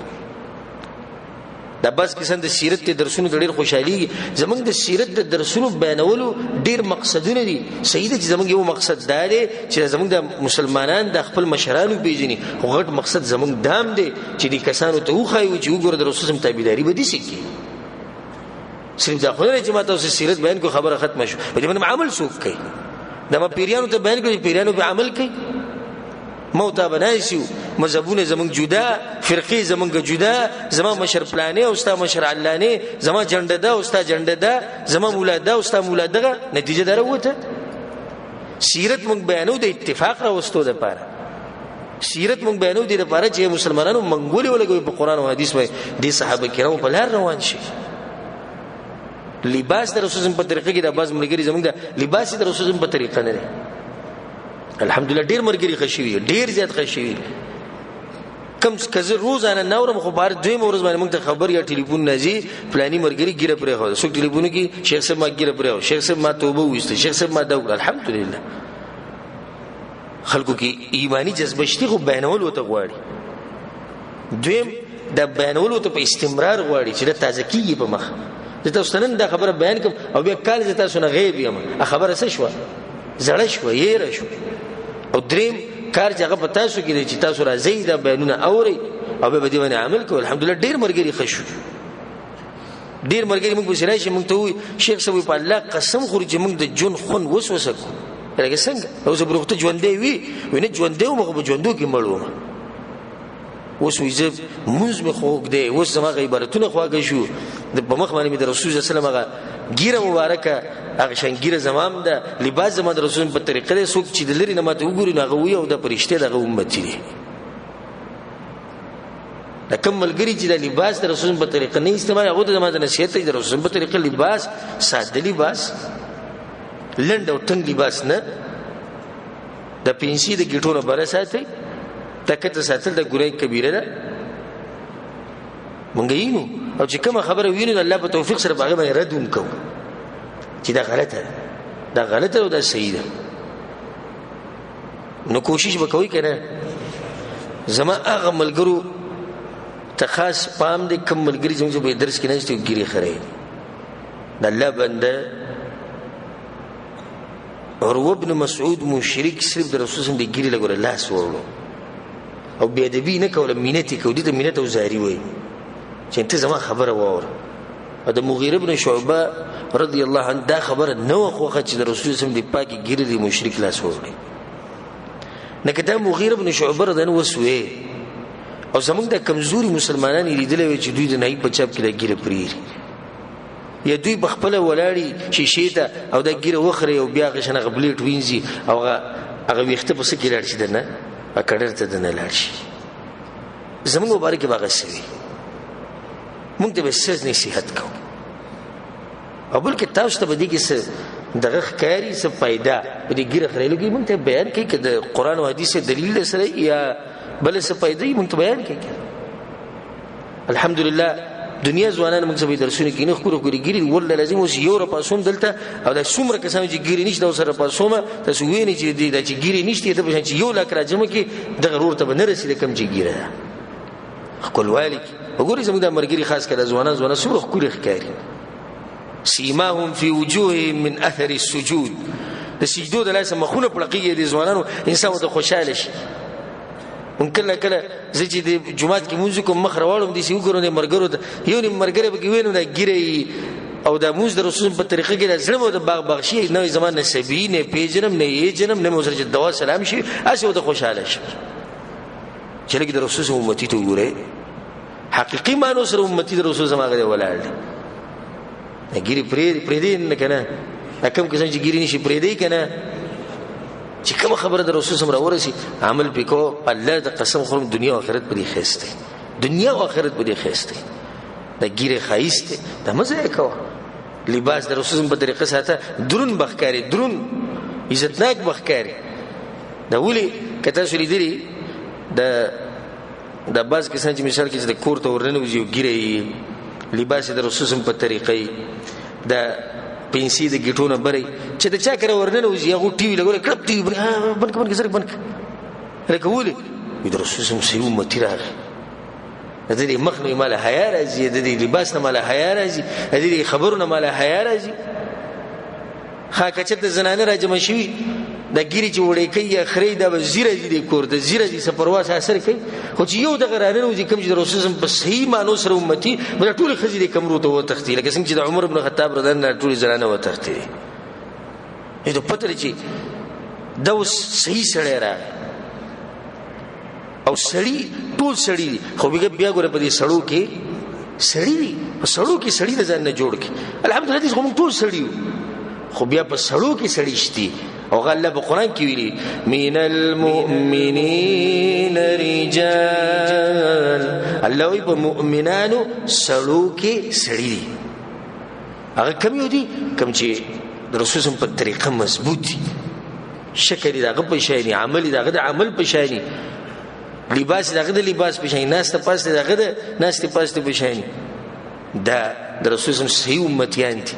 دا بس کسان د سیرت ته درسونه ډېر خوشحالي. زمونږ د سیرت د درسونو بیانولو ډېر مقصدونه دي. صحیح ده چې زمونږ یو مقصد دا دی چې زمونږ د مسلمانان د خپل مشرانو پیژني خو غټ مقصد زمونږ دام دی چې د کسانو ته وخایو چې وګوره د رسول الله تابعداري به دي سکی صرف دا خو نه چې ماته سیرت بیان کو خبره ختم شو په دې باندې عمل څوک کوي دا ما پیریانو ته بیان کوي پیریانو به عمل کوي موتا بنایسیو مذهبونه زمونږ جدا فرقې زمونږ جدا زما مشر پلانې او ستا مشر علانې زما جنډه ده او ستا جنډه ده زما مولا ده او ستا مولا ده نتیجه دروته. سیرت مونږ بیانو د اتفاق راوستو ده پاره سیرت مونږ بیانو دي لپاره چې مسلمانانو منګولي ولګوي په قران او حديث باندې دي صحابه کرامو په لار روان شي. لباس د رسول الله په طریقه کې د باز ملګری زمونږ د لباس د رسول الله په طریقه نه الحمدلله ډیر مرګري خشوي ډیر زیات خشوي کم کزه روزانه نورم خو بار دوی مورز باندې موږ ته خبر یا ټلیفون نازي فلاني مرګري ګیره پرې خو څوک ټلیفون کې شیخ صاحب ما ګیره پرې شیخ صاحب ما توبه وست شیخ صاحب ما دا الحمدلله خلکو کې ایمانی جذبه شته خو بیانول وته غواړي دویم د بیانول وته په استمرار غواړي چې د تازه کیږي په مخ د تاسو نن دا خبره بیان کوم او بیا کال ز تاسو نه غیب یم خبره څه شو زړه شو یې شو او دریم کار چې هغه پتا شو کې چې تاسو راځي دا بیانونه اوري او به دې باندې عمل کوئ الحمدلله ډیر مرګري خشو ډیر مرګري موږ بشرای شي موږ ته شیخ صاحب په الله قسم خوري چې موږ د جون خون وسوسه کو لکه څنګه او زه بروخته ژوندې وي ونه ژوندې او موږ ژوندو کې مړو اوس ویزه موږ مخ خوګ دی اوس زما غیبرتونه خواږه شو د په مخ باندې د رسول الله صلی الله علیه وسلم ګیره مبارکه هغه شنګیره زمام ده لباس زما د رسول په طریقه له سوق چې د لری نه ماته وګوري نه غوي او د پرشته دغه امت دي د کملګری چې د لباس د رسول په طریقه نه استعمال هغه د زما د نصیحت د رسول په طریقه لباس ساده لباس لند او تنگ لباس نه د پینسي د ګټونو بره ساتي تکته ساتل د ګورای کبیره ده مونږ یینو او چې کوم خبره وینو الله په توفیق سره باغ باندې رد وکړو چې دا غلطه او دا صحیح ده نو کوشش وکوي کنه زما هغه ملګرو ته خاص پام دې کوم ملګری چې په درس کې نه ستو ګيري خره د الله بنده عروه ابن مسعود مشرک صرف د رسول الله د ګيري لګور الله سوړو او بیا دې نه کوله مينتي کو دې ته مينت او زاري وای چې ته زما خبره وور د مغیره ابن شعبه رضی الله عنه دا خبره نو خوخه چې د رسول الله د پاکي ګیره د مشرک لاس وړي نه کدا مغیره ابن شعبه رضی الله وسوي او زمونږ د کمزوري مسلمانان لیدل چې دوی د نه په چاپ کې د ګیره پریر یا دوی بخپل ولاړی شیشه ته او د ګیره وخره او بیا غشنه غبلیټ وینځي او هغه وخته په سکه لار شي دنه اکړر ته دنه لار شي زمونږ مبارک باغ سوي مونږ ته به سز نصیحت کوو او بلکې تاسو ته به دي کې دغه ښکاری څه फायदा په دې ګیره خړېلو کې مونږ ته بیان کوي چې د قران او حدیث دلیل سره یا بل څه फायदा یې مونږ ته بیان کوي الحمدلله دنیا ځوانان موږ سبي درسونه کې نه خورو ګیری ول لازم اوس یو را پاسوم دلته او د څومره کسان چې ګیری نشته او سره پاسومه تاسو وینئ چې د چې ګیری نشته ته به چې یو لاک راځم کې د غرور ته نه رسیدل کم چې ګیره خپل والک وګورئ زموږ د مرګري خاص کړه ځوانان څومره خوري ښکاری سیماهم فی وجوههم من اثر السجود د سجدو د لاسه مخونه پړقېږي د ځوانانو انسان ته خوشاله شي کله کله زه چې د جمعات کې مونږ کوم مخ راوړم دي سی وګورم د مرګرو یو نه مرګره به وینم دا ګیري او د موږ د رسول په طریقه کې د ظلم او د باغ بخشي نو زمانه سبي نه پیجنم نه یې جنم نه موږ سره دوا سلام شي اسه د خوشاله شي چې لګي د رسول امتی ته وګوره حقيقي مانو سره امتی د رسول زما غوړي ولاړ دي ګيري پرې دي نه کنه کوم کسان چې ګيري نشي پرې دی کنه چې کوم خبره د رسول سره ورسي عمل وکړو الله د قسم خورم دنیا او آخرت په دې خسته دنیا او آخرت په دې خسته د ګيره خایسته د مزه کو لباس د رسول په طریقه ساته درون بخکاری درون عزتناک بخکاری دا ولي کته شری دی د باز کسان چې مثال کې د کور ته ورننه وځي ګيره لباس د رسول په طریقې د پینسی د گیټونه بری چې د چا کړه ورننه وځي هغه ټي وی لګول کړپ ټي وی بن سره بن لکه ولي د رسول سم سي امتی راغی د دې مخ نه مال حیا راځي د دې لباس نه مال حیا راځي د دې خبرونه مال حیا راځي خاکه چې د زنانه راځم شي د ګيري چې وړې کوي اخري د وزیره دي کور د زیره دي سپرواس اثر کوي خو چې یو د غرانه وځي کوم چې د رسول سم په صحیح مانو سره امتی بل ټول خزي د کمرو ته وتختی لکه څنګه چې د عمر بن خطاب رضی الله عنه ټول زنانه وتختی دې په پتر چې دا صحیح سره راغی او سړی ټول سړی خو بیا ګوره په دې سړو کې سړی په سړو کې سړی د ځان نه جوړ کی الحمدلله دې کوم ټول سړی خو بیا په سړو کې سړی شتي او غله په قران کې ویلي من المؤمنین رجال الله وی په مؤمنانو سړو کې سړی هغه کم یو دي کم چې د رسول په طریقه مضبوط دي شکل دغه په شانی عمل دغه د عمل په شانی لباس دغه د لباس په شانی ناس ته پاس دغه د ناس ته پاس په شانی دا د رسول صحیح امتیان دي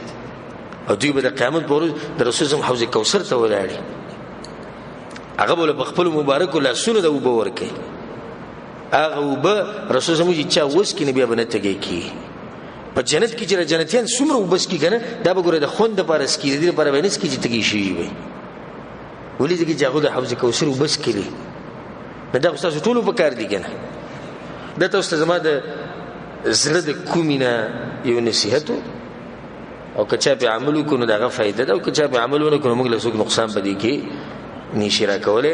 او دوی به د قیامت پر ورځ د رسول الله حوض کوثر ته ولاړي هغه بوله بخپل مبارک الله سونه د وبو ورکه هغه وب رسول الله چې چا وس کې نبی باندې تګي کی په جنت کې چې جنتیان څومره وبس کی کنه دا به ګوره د خوند لپاره سکی دي لپاره باندې سکی چې تګي شي وي ولې چې هغه د حوض کوثر وبس کړي دا تاسو ټول په کار دي کنه دا تاسو زما د زړه د کومینه یو نصیحت او کچا په عمل کو نو دغه فائدہ ده او کچا په عمل ونه کو موږ له څوک نقصان پدې کې نشي راکوله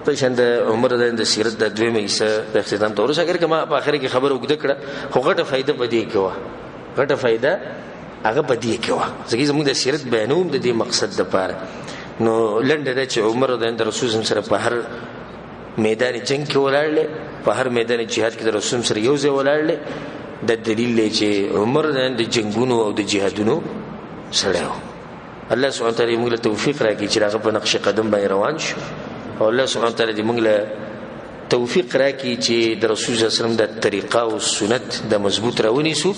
په شند عمر د سیرت د دویمه حصہ د اختتام تور څنګه اگر کما په اخر کې خبر وګد کړه خو غټه فائدہ پدې کې و غټه فائدہ هغه پدې کې و ځکه زموږ د سیرت بیانوم د دې مقصد د پاره نو لنډه د چې عمر د رسول سره په هر میدان جنگ کې ولاړل په هر میدان جهاد کې د رسول سره یو ځای ولاړل د دلیل چې عمر د جنگونو او د جهادونو سره الله سبحانه وتعالى موږ له توفیق راکړي چې هغه په نقش قدم باندې روان شو او الله سبحانه وتعالى موږ له توفیق راکړي چې د رسول صلی الله علیه وسلم د طریقه او سنت د مضبوط راونی سو